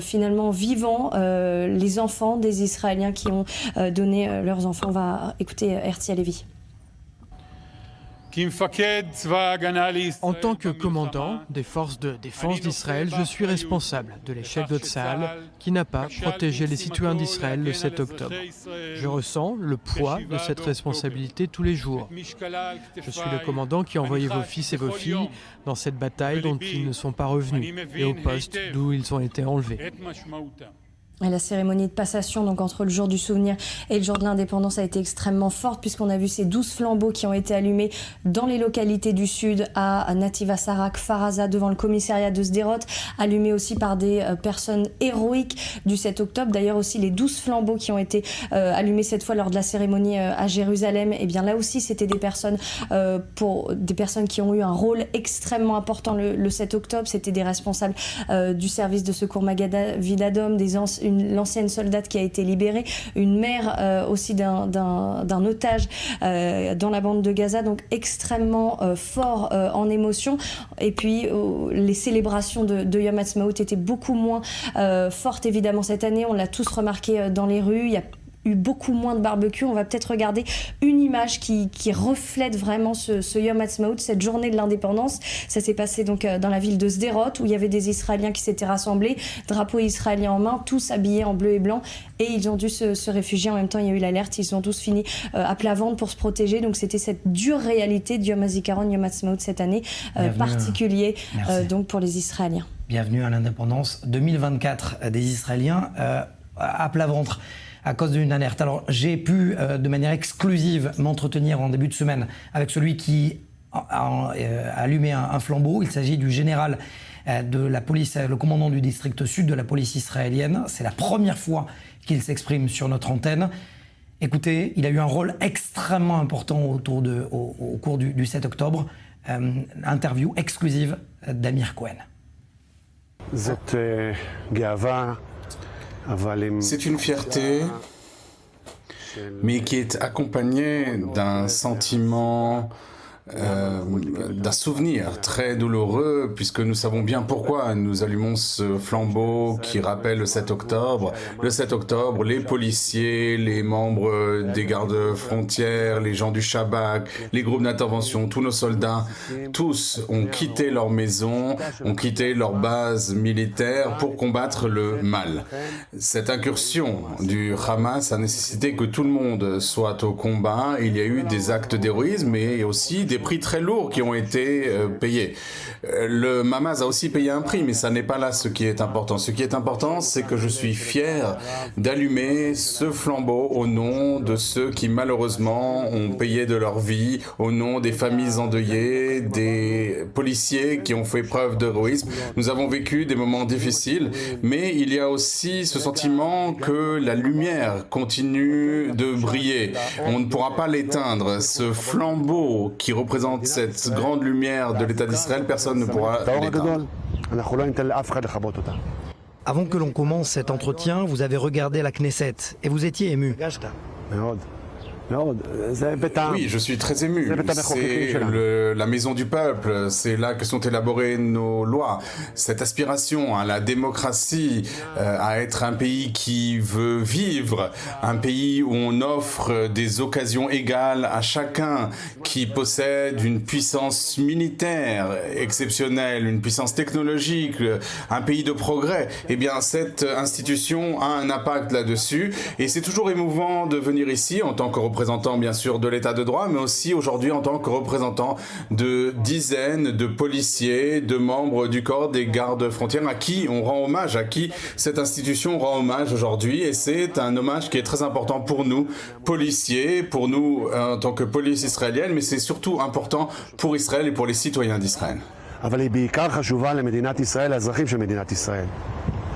finalement vivants les enfants des Israéliens qui ont donné leurs enfants. On va écouter Herzl Halevi. En tant que commandant des forces de défense d'Israël, je suis responsable de l'échec de Tsahal qui n'a pas protégé les citoyens d'Israël le 7 octobre. Je ressens le poids de cette responsabilité tous les jours. Je suis le commandant qui a envoyé vos fils et vos filles dans cette bataille dont ils ne sont pas revenus et au poste d'où ils ont été enlevés. Et la cérémonie de passation, donc entre le jour du souvenir et le jour de l'indépendance, a été extrêmement forte puisqu'on a vu ces 12 flambeaux qui ont été allumés dans les localités du sud, à Nativ HaSarak, Faraza, devant le commissariat de Sderot, allumés aussi par des personnes héroïques du 7 octobre. D'ailleurs aussi les 12 flambeaux qui ont été allumés cette fois lors de la cérémonie à Jérusalem, et bien là aussi c'était des personnes qui ont eu un rôle extrêmement important le 7 octobre. C'était des responsables du service de secours Magen-David-Adom, l'ancienne soldate qui a été libérée, une mère aussi d'un otage dans la bande de Gaza, donc extrêmement fort en émotion. Et puis les célébrations de Yom HaAtzmaut étaient beaucoup moins fortes évidemment cette année, on l'a tous remarqué dans les rues, il y a eu beaucoup moins de barbecue. On va peut-être regarder une image qui reflète vraiment ce Yom HaAtzmaut, cette journée de l'indépendance. Ça s'est passé donc dans la ville de Sderot où il y avait des Israéliens qui s'étaient rassemblés, drapeau israélien en main, tous habillés en bleu et blanc, et ils ont dû se réfugier. En même temps, il y a eu l'alerte, ils ont tous fini à plat ventre pour se protéger. Donc c'était cette dure réalité de Yom HaZikaron, Yom HaAtzmaut cette année, particulier donc pour les Israéliens. Bienvenue à l'indépendance 2024 des Israéliens à plat ventre à cause d'une alerte. Alors j'ai pu de manière exclusive m'entretenir en début de semaine avec celui qui a allumé un flambeau. Il s'agit du général de la police, le commandant du district sud de la police israélienne. C'est la première fois qu'il s'exprime sur notre antenne. Écoutez, il a eu un rôle extrêmement important au cours du 7 octobre. Interview exclusive d'Amir Cohen. C'est une fierté mais qui est accompagné d'un sentiment, d'un souvenir très douloureux, puisque nous savons bien pourquoi nous allumons ce flambeau qui rappelle le 7 octobre. Le 7 octobre, les policiers, les membres des gardes-frontières, les gens du Shabak, les groupes d'intervention, tous nos soldats, tous ont quitté leur maison, ont quitté leur base militaire pour combattre le mal. Cette incursion du Hamas a nécessité que tout le monde soit au combat. Il y a eu des actes d'héroïsme et aussi des prix très lourds qui ont été payés. Le Hamas a aussi payé un prix, mais ça n'est pas là ce qui est important. Ce qui est important, c'est que je suis fier d'allumer ce flambeau au nom de ceux qui malheureusement ont payé de leur vie, au nom des familles endeuillées, des policiers qui ont fait preuve d'héroïsme. Nous avons vécu des moments difficiles, mais il y a aussi ce sentiment que la lumière continue de briller. On ne pourra pas l'éteindre. Ce flambeau qui représente cette grande lumière de l'État d'Israël, personne ne pourra l'éteindre. Avant que l'on commence cet entretien, vous avez regardé la Knesset et vous étiez ému. Oui, je suis très ému. C'est la maison du peuple, c'est là que sont élaborées nos lois. Cette aspiration à la démocratie, à être un pays qui veut vivre, un pays où on offre des occasions égales à chacun, qui possède une puissance militaire exceptionnelle, une puissance technologique, un pays de progrès. Eh bien, cette institution a un impact là-dessus et c'est toujours émouvant de venir ici en tant que représentant bien sûr de l'état de droit, mais aussi aujourd'hui en tant que représentant de dizaines de policiers, de membres du corps des gardes frontières à qui on rend hommage, à qui cette institution rend hommage aujourd'hui, et c'est un hommage qui est très important pour nous, policiers, pour nous en tant que police israélienne, mais c'est surtout important pour Israël et pour les citoyens d'Israël.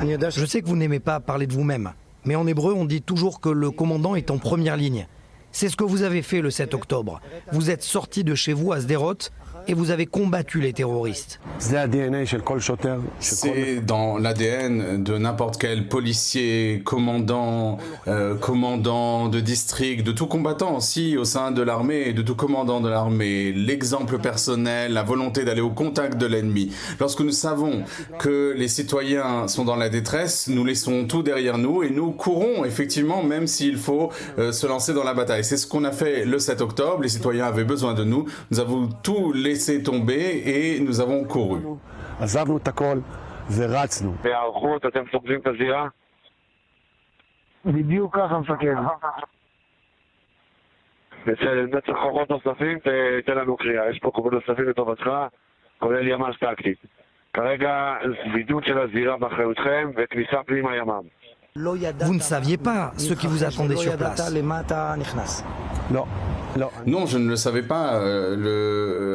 Je sais que vous n'aimez pas parler de vous-même, mais en hébreu on dit toujours que le commandant est en première ligne. C'est ce que vous avez fait le 7 octobre. Vous êtes sorti de chez vous à Sderot et vous avez combattu les terroristes. C'est dans l'ADN de n'importe quel policier, commandant, commandant de district, de tout combattant aussi au sein de l'armée et de tout commandant de l'armée. L'exemple personnel, la volonté d'aller au contact de l'ennemi. Lorsque nous savons que les citoyens sont dans la détresse, nous laissons tout derrière nous et nous courons effectivement, même s'il faut se lancer dans la bataille. C'est ce qu'on a fait le 7 octobre. Les citoyens avaient besoin de nous. Nous avons tout laissé tomber et nous avons couru. בדיוק ככה מפקד. נצטרך כוחות נוספים, תן לנו קריאה. יש פה כוחות נוספים לטובתך, כולל ימ"ס טקטית. כרגע בידוד של הזירה באחריותכם וכניסה פנימה ימ"מ. Vous ne saviez pas ce qui vous attendait sur place. Non, je ne le savais pas.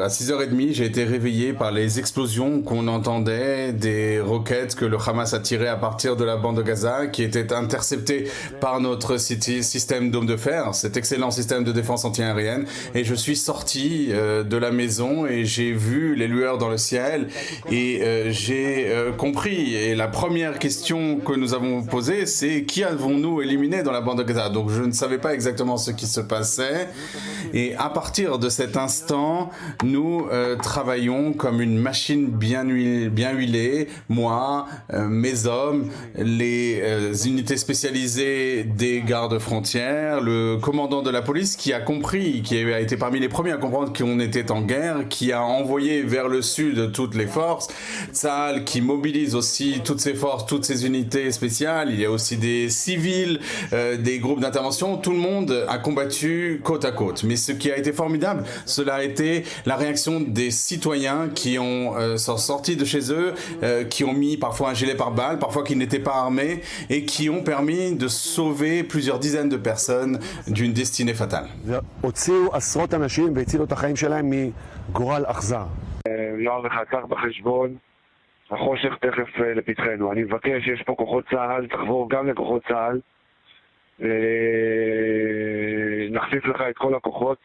À 6h30, j'ai été réveillé par les explosions qu'on entendait, des roquettes que le Hamas a tirées à partir de la bande de Gaza, qui étaient interceptées par notre système dôme de fer, cet excellent système de défense antiaérienne. Et je suis sorti de la maison et j'ai vu les lueurs dans le ciel et j'ai compris. Et la première question que nous avons posée, c'est qui avons-nous éliminé dans la bande de Gaza? Donc je ne savais pas exactement ce qui se passait. Et à partir de cet instant, nous travaillons comme une machine bien huilée, moi, mes hommes, les unités spécialisées des gardes frontières, le commandant de la police qui a compris, qui a été parmi les premiers à comprendre qu'on était en guerre, qui a envoyé vers le sud toutes les forces, Tzahal qui mobilise aussi toutes ses forces, toutes ses unités spéciales, il y a aussi des civils, des groupes d'intervention, tout le monde a combattu côte à côte. Mais ce qui a été formidable, cela a été la réaction des citoyens qui sont sortis de chez eux, qui ont mis parfois un gilet pare-balles, parfois qui n'étaient pas armés, et qui ont permis de sauver plusieurs dizaines de personnes d'une destinée fatale. החושך תכף לפתחנו. אני מבקש, יש פה כוחות צה"ל, תחבור גם לכוחות צה"ל. נחפיף לך את כל הכוחות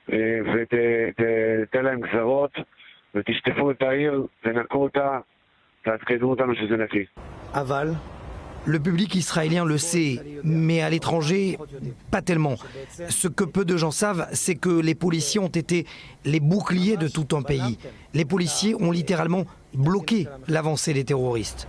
ותתן להם גזרות ותשטפו את העיר, תנקו אותה, תעדכנו אותנו שזה נקי. אבל Le public israélien le sait, mais à l'étranger, pas tellement. Ce que peu de gens savent, c'est que les policiers ont été les boucliers de tout un pays. Les policiers ont littéralement bloqué l'avancée des terroristes.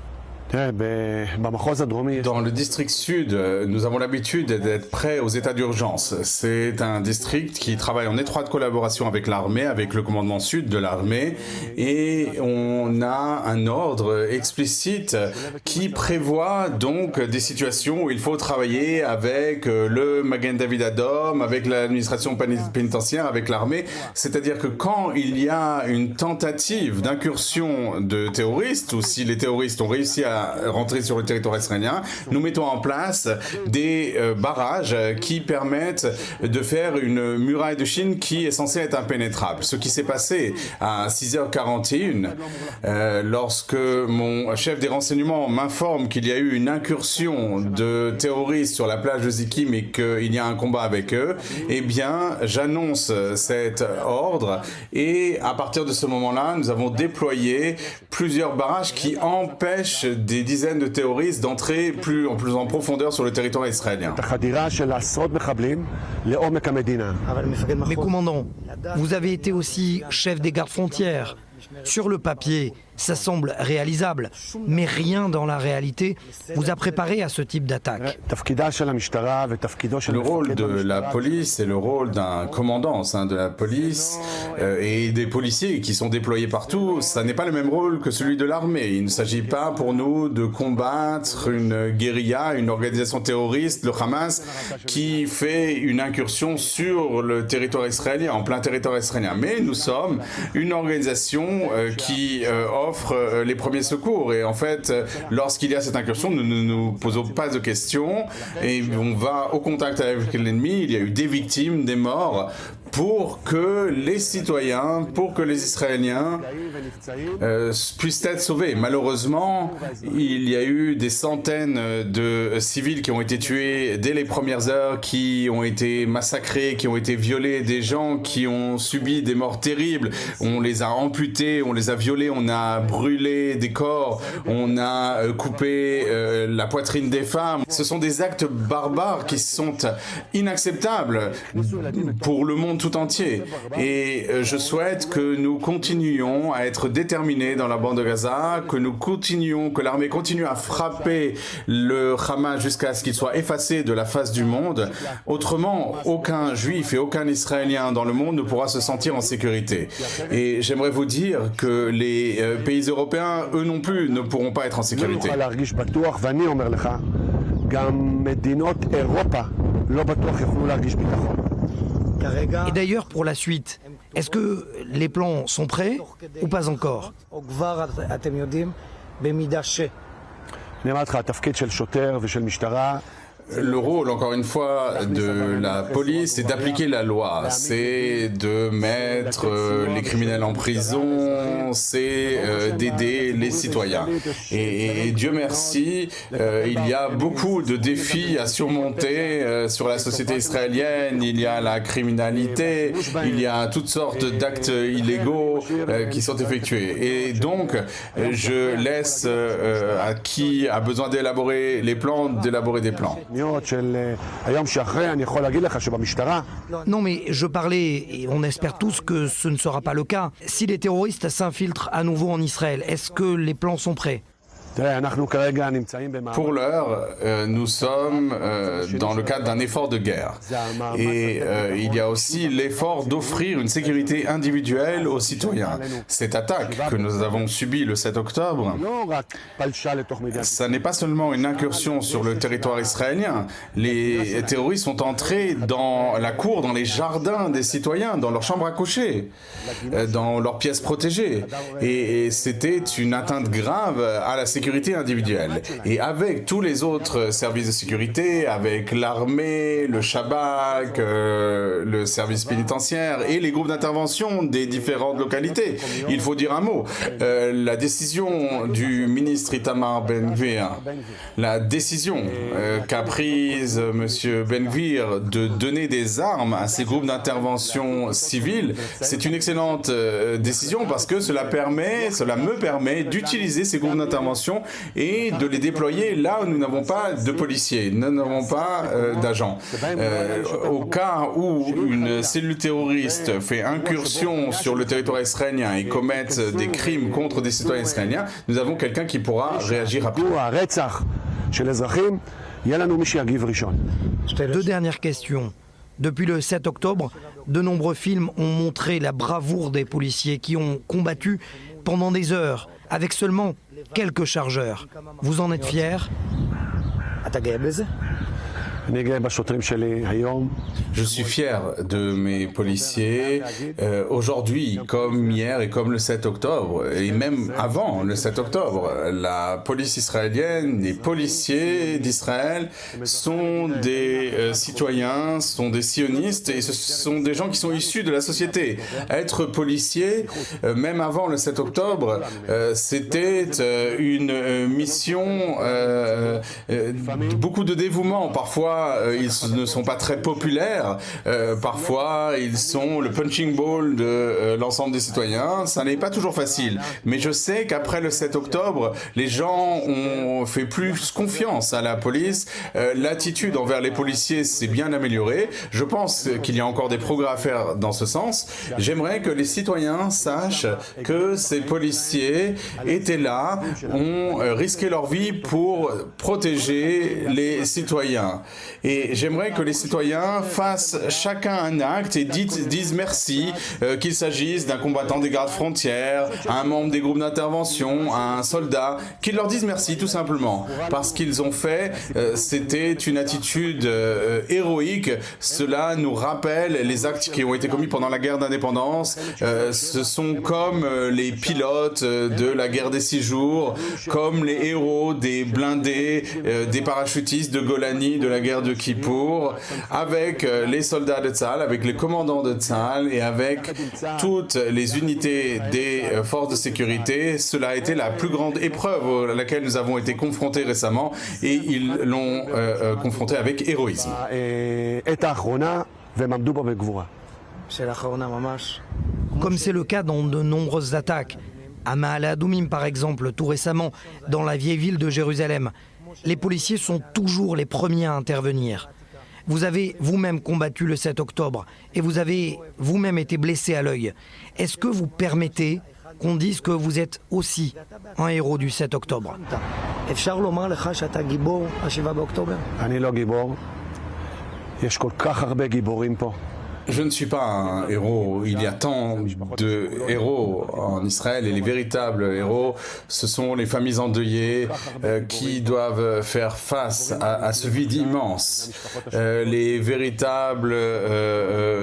Dans le district sud, nous avons l'habitude d'être prêts aux états d'urgence. C'est un district qui travaille en étroite collaboration avec l'armée, avec le commandement sud de l'armée, et on a un ordre explicite qui prévoit donc des situations où il faut travailler avec le Magen David Adom, avec l'administration pénitentiaire, avec l'armée. C'est-à-dire que quand il y a une tentative d'incursion de terroristes, ou si les terroristes ont réussi à rentrer sur le territoire israélien, nous mettons en place des barrages qui permettent de faire une muraille de Chine qui est censée être impénétrable. Ce qui s'est passé à 6h41, lorsque mon chef des renseignements m'informe qu'il y a eu une incursion de terroristes sur la plage de Zikim et qu'il y a un combat avec eux, eh bien, j'annonce cet ordre et à partir de ce moment-là, nous avons déployé plusieurs barrages qui empêchent des dizaines de terroristes d'entrer plus en profondeur sur le territoire israélien. Mais commandant, vous avez été aussi chef des gardes frontières. Sur le papier, ça semble réalisable, mais rien dans la réalité vous a préparé à ce type d'attaque. Le rôle de la police et le rôle d'un commandant de la police et des policiers qui sont déployés partout, ça n'est pas le même rôle que celui de l'armée. Il ne s'agit pas pour nous de combattre une guérilla, une organisation terroriste, le Hamas, qui fait une incursion sur le territoire israélien, en plein territoire israélien. Mais nous sommes une organisation qui offre les premiers secours. Et en fait, lorsqu'il y a cette incursion, nous ne nous posons pas de questions et on va au contact avec l'ennemi. Il y a eu des victimes, des morts, pour que les citoyens, pour que les Israéliens puissent être sauvés. Malheureusement, il y a eu des centaines de civils qui ont été tués dès les premières heures, qui ont été massacrés, qui ont été violés, des gens qui ont subi des morts terribles. On les a amputés, on les a violés, on a brûlé des corps, on a coupé la poitrine des femmes. Ce sont des actes barbares qui sont inacceptables pour le monde tout entier. Et je souhaite que nous continuions à être déterminés dans la bande de Gaza, que l'armée continue à frapper le Hamas jusqu'à ce qu'il soit effacé de la face du monde. Autrement, aucun juif et aucun israélien dans le monde ne pourra se sentir en sécurité. Et j'aimerais vous dire que les pays européens, eux non plus, ne pourront pas être en sécurité. Et d'ailleurs, pour la suite, est-ce que les plans sont prêts ou pas encore ? Le rôle, encore une fois, de la police, c'est d'appliquer la loi, c'est de mettre les criminels en prison, c'est d'aider les citoyens. Et Dieu merci, il y a beaucoup de défis à surmonter sur la société israélienne. Il y a la criminalité, il y a toutes sortes d'actes illégaux qui sont effectués. Et donc, je laisse à qui a besoin d'élaborer les plans, d'élaborer des plans. Non, mais je parlais, et on espère tous que ce ne sera pas le cas, si les terroristes s'infiltrent à nouveau en Israël, est-ce que les plans sont prêts ? Pour l'heure, nous sommes dans le cadre d'un effort de guerre. Et il y a aussi l'effort d'offrir une sécurité individuelle aux citoyens. Cette attaque que nous avons subie le 7 octobre, ça n'est pas seulement une incursion sur le territoire israélien. Les terroristes sont entrés dans la cour, dans les jardins des citoyens, dans leurs chambres à coucher, dans leurs pièces protégées. Et c'était une atteinte grave à la sécurité individuelle. Et avec tous les autres services de sécurité, avec l'armée, le Shabak, le service pénitentiaire et les groupes d'intervention des différentes localités, il faut dire un mot. La décision du ministre Itamar Ben-Gvir, la décision qu'a prise M. Ben-Gvir de donner des armes à ces groupes d'intervention civile, c'est une excellente décision parce que cela me permet d'utiliser ces groupes d'intervention opérations et de les déployer là où nous n'avons pas de policiers, nous n'avons pas d'agents. Au cas où une cellule terroriste fait incursion sur le territoire israélien et commette des crimes contre des citoyens israéliens, nous avons quelqu'un qui pourra réagir après. Deux dernières questions. Depuis le 7 octobre, de nombreux films ont montré la bravoure des policiers qui ont combattu pendant des heures avec seulement quelques chargeurs. Vous en êtes fiers ? Je suis fier de mes policiers aujourd'hui, comme hier et comme le 7 octobre, et même avant le 7 octobre. La police israélienne, les policiers d'Israël sont des citoyens, sont des sionistes, et ce sont des gens qui sont issus de la société. Être policier, même avant le 7 octobre, c'était une mission, beaucoup de dévouement. Parfois, ils ne sont pas très populaires. Parfois, ils sont le punching ball de l'ensemble des citoyens. Ça n'est pas toujours facile. Mais je sais qu'après le 7 octobre, les gens ont fait plus confiance à la police. L'attitude envers les policiers s'est bien améliorée. Je pense qu'il y a encore des progrès à faire dans ce sens. J'aimerais que les citoyens sachent que ces policiers étaient là, ont risqué leur vie pour protéger les citoyens. Et j'aimerais que les citoyens fassent chacun un acte et disent merci, qu'il s'agisse d'un combattant des gardes frontières, à un membre des groupes d'intervention, à un soldat, qu'ils leur disent merci tout simplement. Parce qu'ils ont fait, c'était une attitude héroïque. Cela nous rappelle les actes qui ont été commis pendant la guerre d'indépendance. Ce sont comme les pilotes de la guerre des 6 jours, comme les héros des blindés, des parachutistes de Golani, de la guerre de Kippour, avec les soldats de Tzahal, avec les commandants de Tzahal et avec toutes les unités des forces de sécurité. Cela a été la plus grande épreuve à laquelle nous avons été confrontés récemment et ils l'ont confronté avec héroïsme. Comme c'est le cas dans de nombreuses attaques. À Ma'ale Adoumim, par exemple, tout récemment, dans la vieille ville de Jérusalem. Les policiers sont toujours les premiers à intervenir. Vous avez vous-même combattu le 7 octobre et vous avez vous-même été blessé à l'œil. Est-ce que vous permettez qu'on dise que vous êtes aussi un héros du 7 octobre ? Je ne suis pas un héros. Il y a tant de héros en Israël et les véritables héros, ce sont les familles endeuillées qui doivent faire face à ce vide immense. Les véritables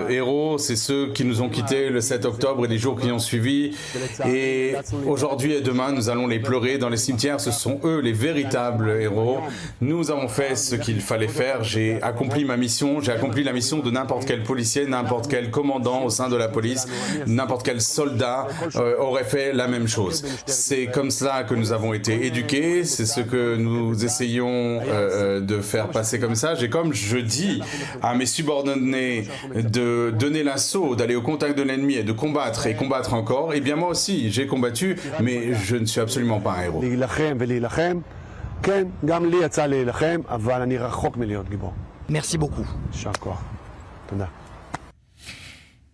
héros, c'est ceux qui nous ont quittés le 7 octobre et les jours qui ont suivi. Et aujourd'hui et demain, nous allons les pleurer dans les cimetières. Ce sont eux les véritables héros. Nous avons fait ce qu'il fallait faire. J'ai accompli ma mission. J'ai accompli la mission de n'importe quel policier, n'importe quel commandant au sein de la police, n'importe quel soldat aurait fait la même chose. C'est comme ça que nous avons été éduqués, c'est ce que nous essayons de faire passer comme ça. Et comme je dis à mes subordonnés de donner l'assaut, d'aller au contact de l'ennemi et de combattre et combattre encore, eh bien moi aussi j'ai combattu, mais je ne suis absolument pas un héros. Merci beaucoup.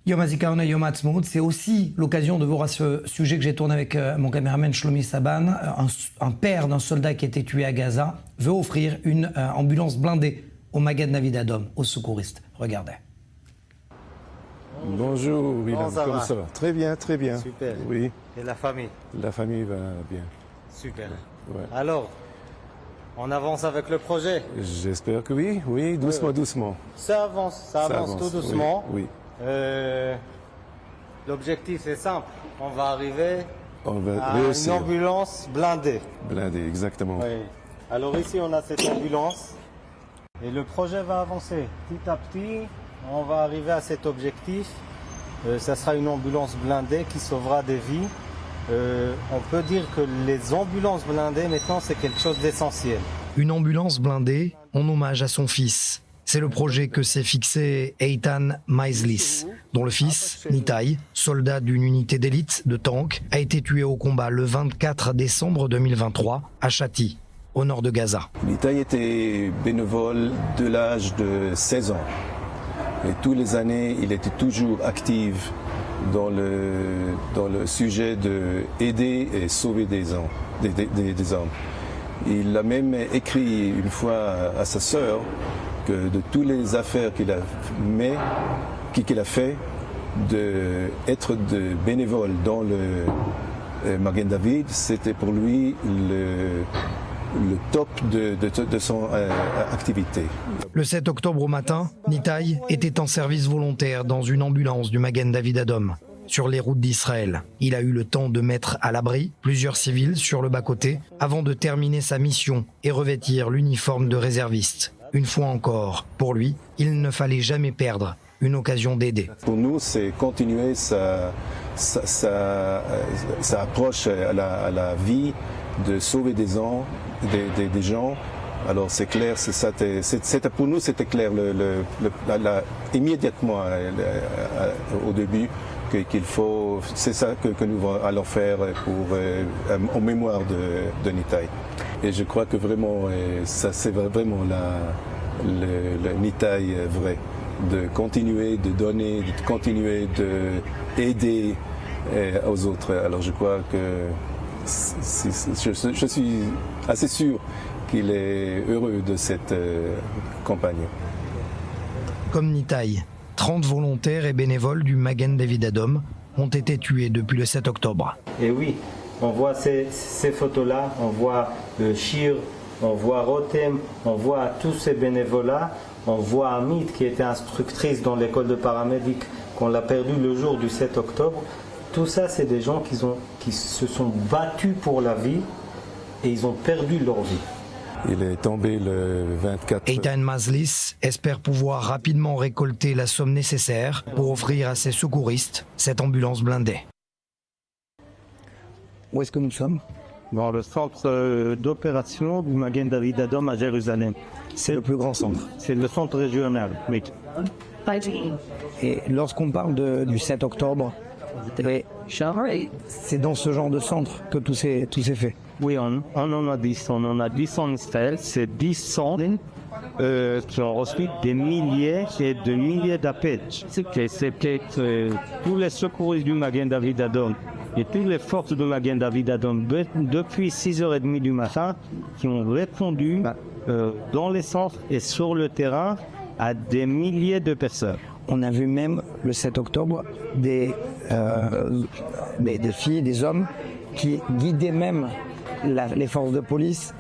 Yom HaZikaron et Yom HaAtzmaut, c'est aussi l'occasion de voir ce sujet que j'ai tourné avec mon caméraman Shlomi Saban. Un père d'un soldat qui a été tué à Gaza veut offrir une ambulance blindée au Magad David Adom, aux secouristes. Regardez. Bonjour, William. Comment ça va? Très bien, très bien. Super. Oui. Et la famille? La famille va bien. Super. Ouais. Alors, on avance avec le projet? J'espère que oui, oui, doucement, doucement. Ça avance tout doucement. Oui. L'objectif est simple, on va arriver à une ambulance blindée. Blindée, exactement. Oui. Alors ici on a cette ambulance et le projet va avancer petit à petit. On va arriver à cet objectif. Ça sera une ambulance blindée qui sauvera des vies. On peut dire que les ambulances blindées maintenant c'est quelque chose d'essentiel. Une ambulance blindée en hommage à son fils. C'est le projet que s'est fixé Eitan Maizlis, dont le fils, Nitai, soldat d'une unité d'élite de tanks, a été tué au combat le 24 décembre 2023 à Shati, au nord de Gaza. Nitai était bénévole de l'âge de 16 ans. Et toutes les années, il était toujours actif dans le sujet d'aider et sauver des hommes. Il a même écrit une fois à sa sœur que de toutes les affaires qu'il a fait, d'être bénévole dans le Magen David, c'était pour lui le top de son activité. Le 7 octobre au matin, Nitai était en service volontaire dans une ambulance du Magen David Adom sur les routes d'Israël. Il a eu le temps de mettre à l'abri plusieurs civils sur le bas-côté avant de terminer sa mission et revêtir l'uniforme de réserviste. Une fois encore, pour lui, il ne fallait jamais perdre une occasion d'aider. Pour nous, c'est continuer sa approche à la vie, de sauver des gens. Alors c'est clair, pour nous c'était clair immédiatement au début qu'il faut, c'est ça que nous allons faire en mémoire de Nitai. Et je crois que vraiment, ça c'est vraiment le Nitai vrai, de continuer de donner, de continuer d'aider aux autres. Alors je crois que je suis assez sûr qu'il est heureux de cette campagne. Comme Nitai, 30 volontaires et bénévoles du Magen David Adom ont été tués depuis le 7 octobre. Et oui, on voit ces photos-là, on voit Shir, on voit Rotem, on voit tous ces bénévoles-là, on voit Amit qui était instructrice dans l'école de paramédic, qu'on l'a perdu le jour du 7 octobre. Tout ça, c'est des gens qui se sont battus pour la vie et ils ont perdu leur vie. Il est tombé le 24. Eitan Maizlis espère pouvoir rapidement récolter la somme nécessaire pour offrir à ses secouristes cette ambulance blindée. Où est-ce que nous sommes? Dans le centre d'opération du Magen David Adom à Jérusalem. C'est le plus grand centre. C'est le centre régional, oui. Et lorsqu'on parle du 7 octobre, c'est dans ce genre de centre que tout s'est fait. Oui, on en a 10. On en a 10 en Israël. C'est 10 centres qui ont reçu des milliers et de milliers d'appels. C'était tous les secouristes du Magen David Adom et toutes les forces de Magen David Adom depuis 6h30 du matin qui ont répondu dans les centres et sur le terrain à des milliers de personnes. On a vu même le 7 octobre des filles et des hommes qui guidaient même les forces de police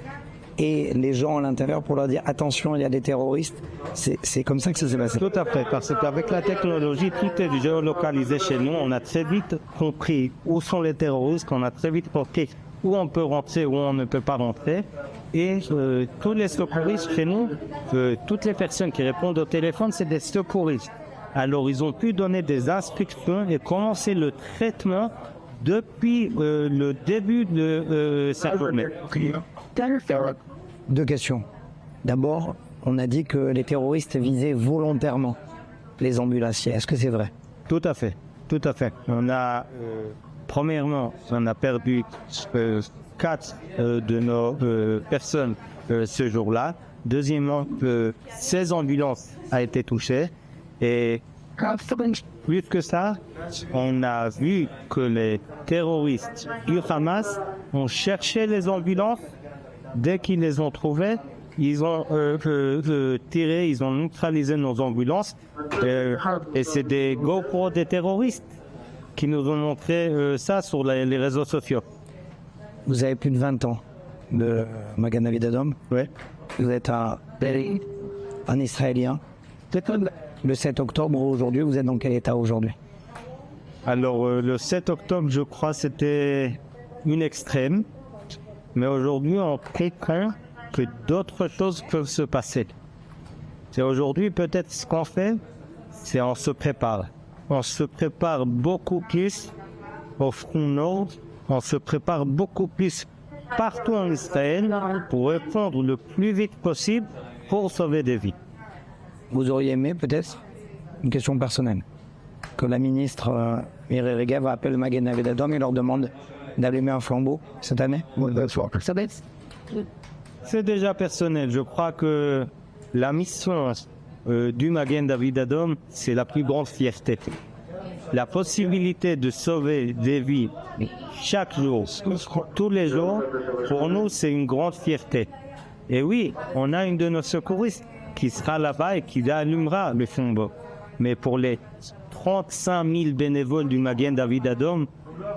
et les gens à l'intérieur pour leur dire attention, il y a des terroristes. C'est comme ça que ça s'est passé. Tout à fait, parce qu'avec la technologie, tout est géolocalisé chez nous. On a très vite compris où sont les terroristes, on a très vite compris où on peut rentrer, où on ne peut pas rentrer. Et tous les secouristes chez nous, toutes les personnes qui répondent au téléphone, c'est des secouristes. Alors ils ont pu donner des instructions et commencer le traitement depuis le début de cette journée. Deux questions. D'abord, on a dit que les terroristes visaient volontairement les ambulanciers. Est-ce que c'est vrai? Tout à fait, tout à fait. Premièrement, on a perdu 4 de nos personnes ce jour-là. Deuxièmement, 16 ambulances ont été touchées. Et plus que ça, on a vu que les terroristes du Hamas ont cherché les ambulances. Dès qu'ils les ont trouvées, ils ont tiré, ils ont neutralisé nos ambulances. Et c'est des GoPro des terroristes qui nous ont montré ça sur les réseaux sociaux. Vous avez plus de 20 ans de Magen David Adom. Oui. Vous êtes un Israélien. Le 7 octobre, aujourd'hui, vous êtes dans quel état aujourd'hui? Alors, le 7 octobre, je crois, c'était une extrême. Mais aujourd'hui, on comprend que d'autres choses peuvent se passer. C'est aujourd'hui, peut-être, ce qu'on fait, c'est on se prépare. On se prépare beaucoup plus au front nord. On se prépare beaucoup plus partout en Israël pour répondre le plus vite possible pour sauver des vies. vous auriez aimé peut-être, une question personnelle, que la ministre Miri Regev appelle le Magen David Adom et leur demande d'allumer un flambeau cette année? C'est déjà personnel. Je crois que la mission du Magen David Adom, c'est la plus grande fierté. La possibilité de sauver des vies chaque jour, tous les jours, pour nous, c'est une grande fierté. Et oui, on a une de nos secouristes qui sera là-bas et qui allumera le flambeau. Mais pour les 35 000 bénévoles du Magen David Adom,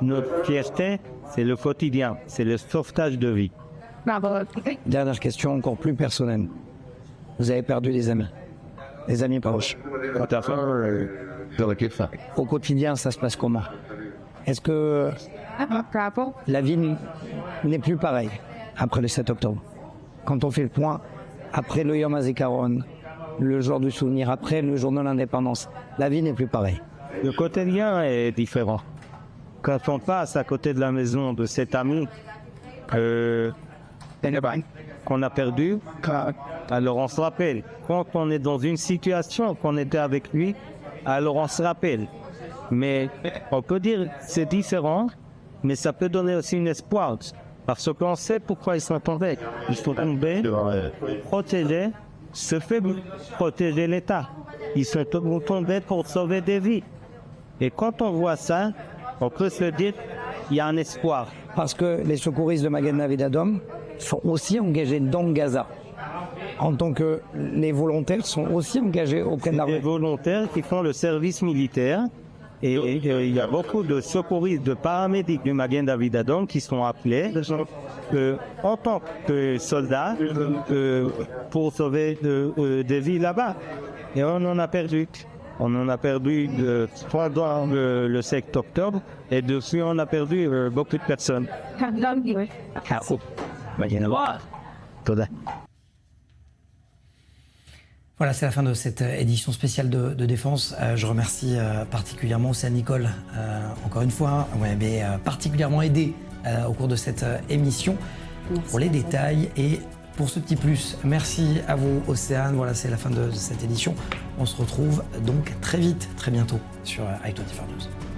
notre fierté, c'est le quotidien, c'est le sauvetage de vie. Dernière question encore plus personnelle. Vous avez perdu des amis proches. Au quotidien, ça se passe comment? Est-ce que la vie n'est plus pareille après le 7 octobre? Quand on fait le point, après le Yom HaZikaron, le jour du souvenir, après le jour de l'indépendance, la vie n'est plus pareille. Le quotidien est différent. Quand on passe à côté de la maison de cet ami qu'on a perdu, alors on se rappelle. Quand on est dans une situation qu'on était avec lui, alors on se rappelle. Mais on peut dire que c'est différent, mais ça peut donner aussi un espoir. Parce qu'on sait pourquoi ils sont tombés. Il faut tomber, protéger, se fait protéger l'État. Ils sont tombés pour sauver des vies. Et quand on voit ça, on peut se dire qu'il y a un espoir. Parce que les secouristes de Magen David Adom sont aussi engagés dans Gaza. En tant que les volontaires sont aussi engagés auprès de l'armée. Les volontaires qui font le service militaire. Et il y a beaucoup de secouristes, de paramédics du Magen David Adom qui sont appelés en tant que soldats pour sauver des vies là-bas. Et on en a perdu. On en a perdu pendant le 7 octobre et depuis on a perdu beaucoup de personnes. Voilà, c'est la fin de cette édition spéciale de Défense. Je remercie particulièrement Océane Nicole, encore une fois, vous m'avez particulièrement aidé au cours de cette émission. Merci pour les détails et pour ce petit plus. Merci à vous Océane, voilà c'est la fin de cette édition. On se retrouve donc très vite, très bientôt sur i24 News.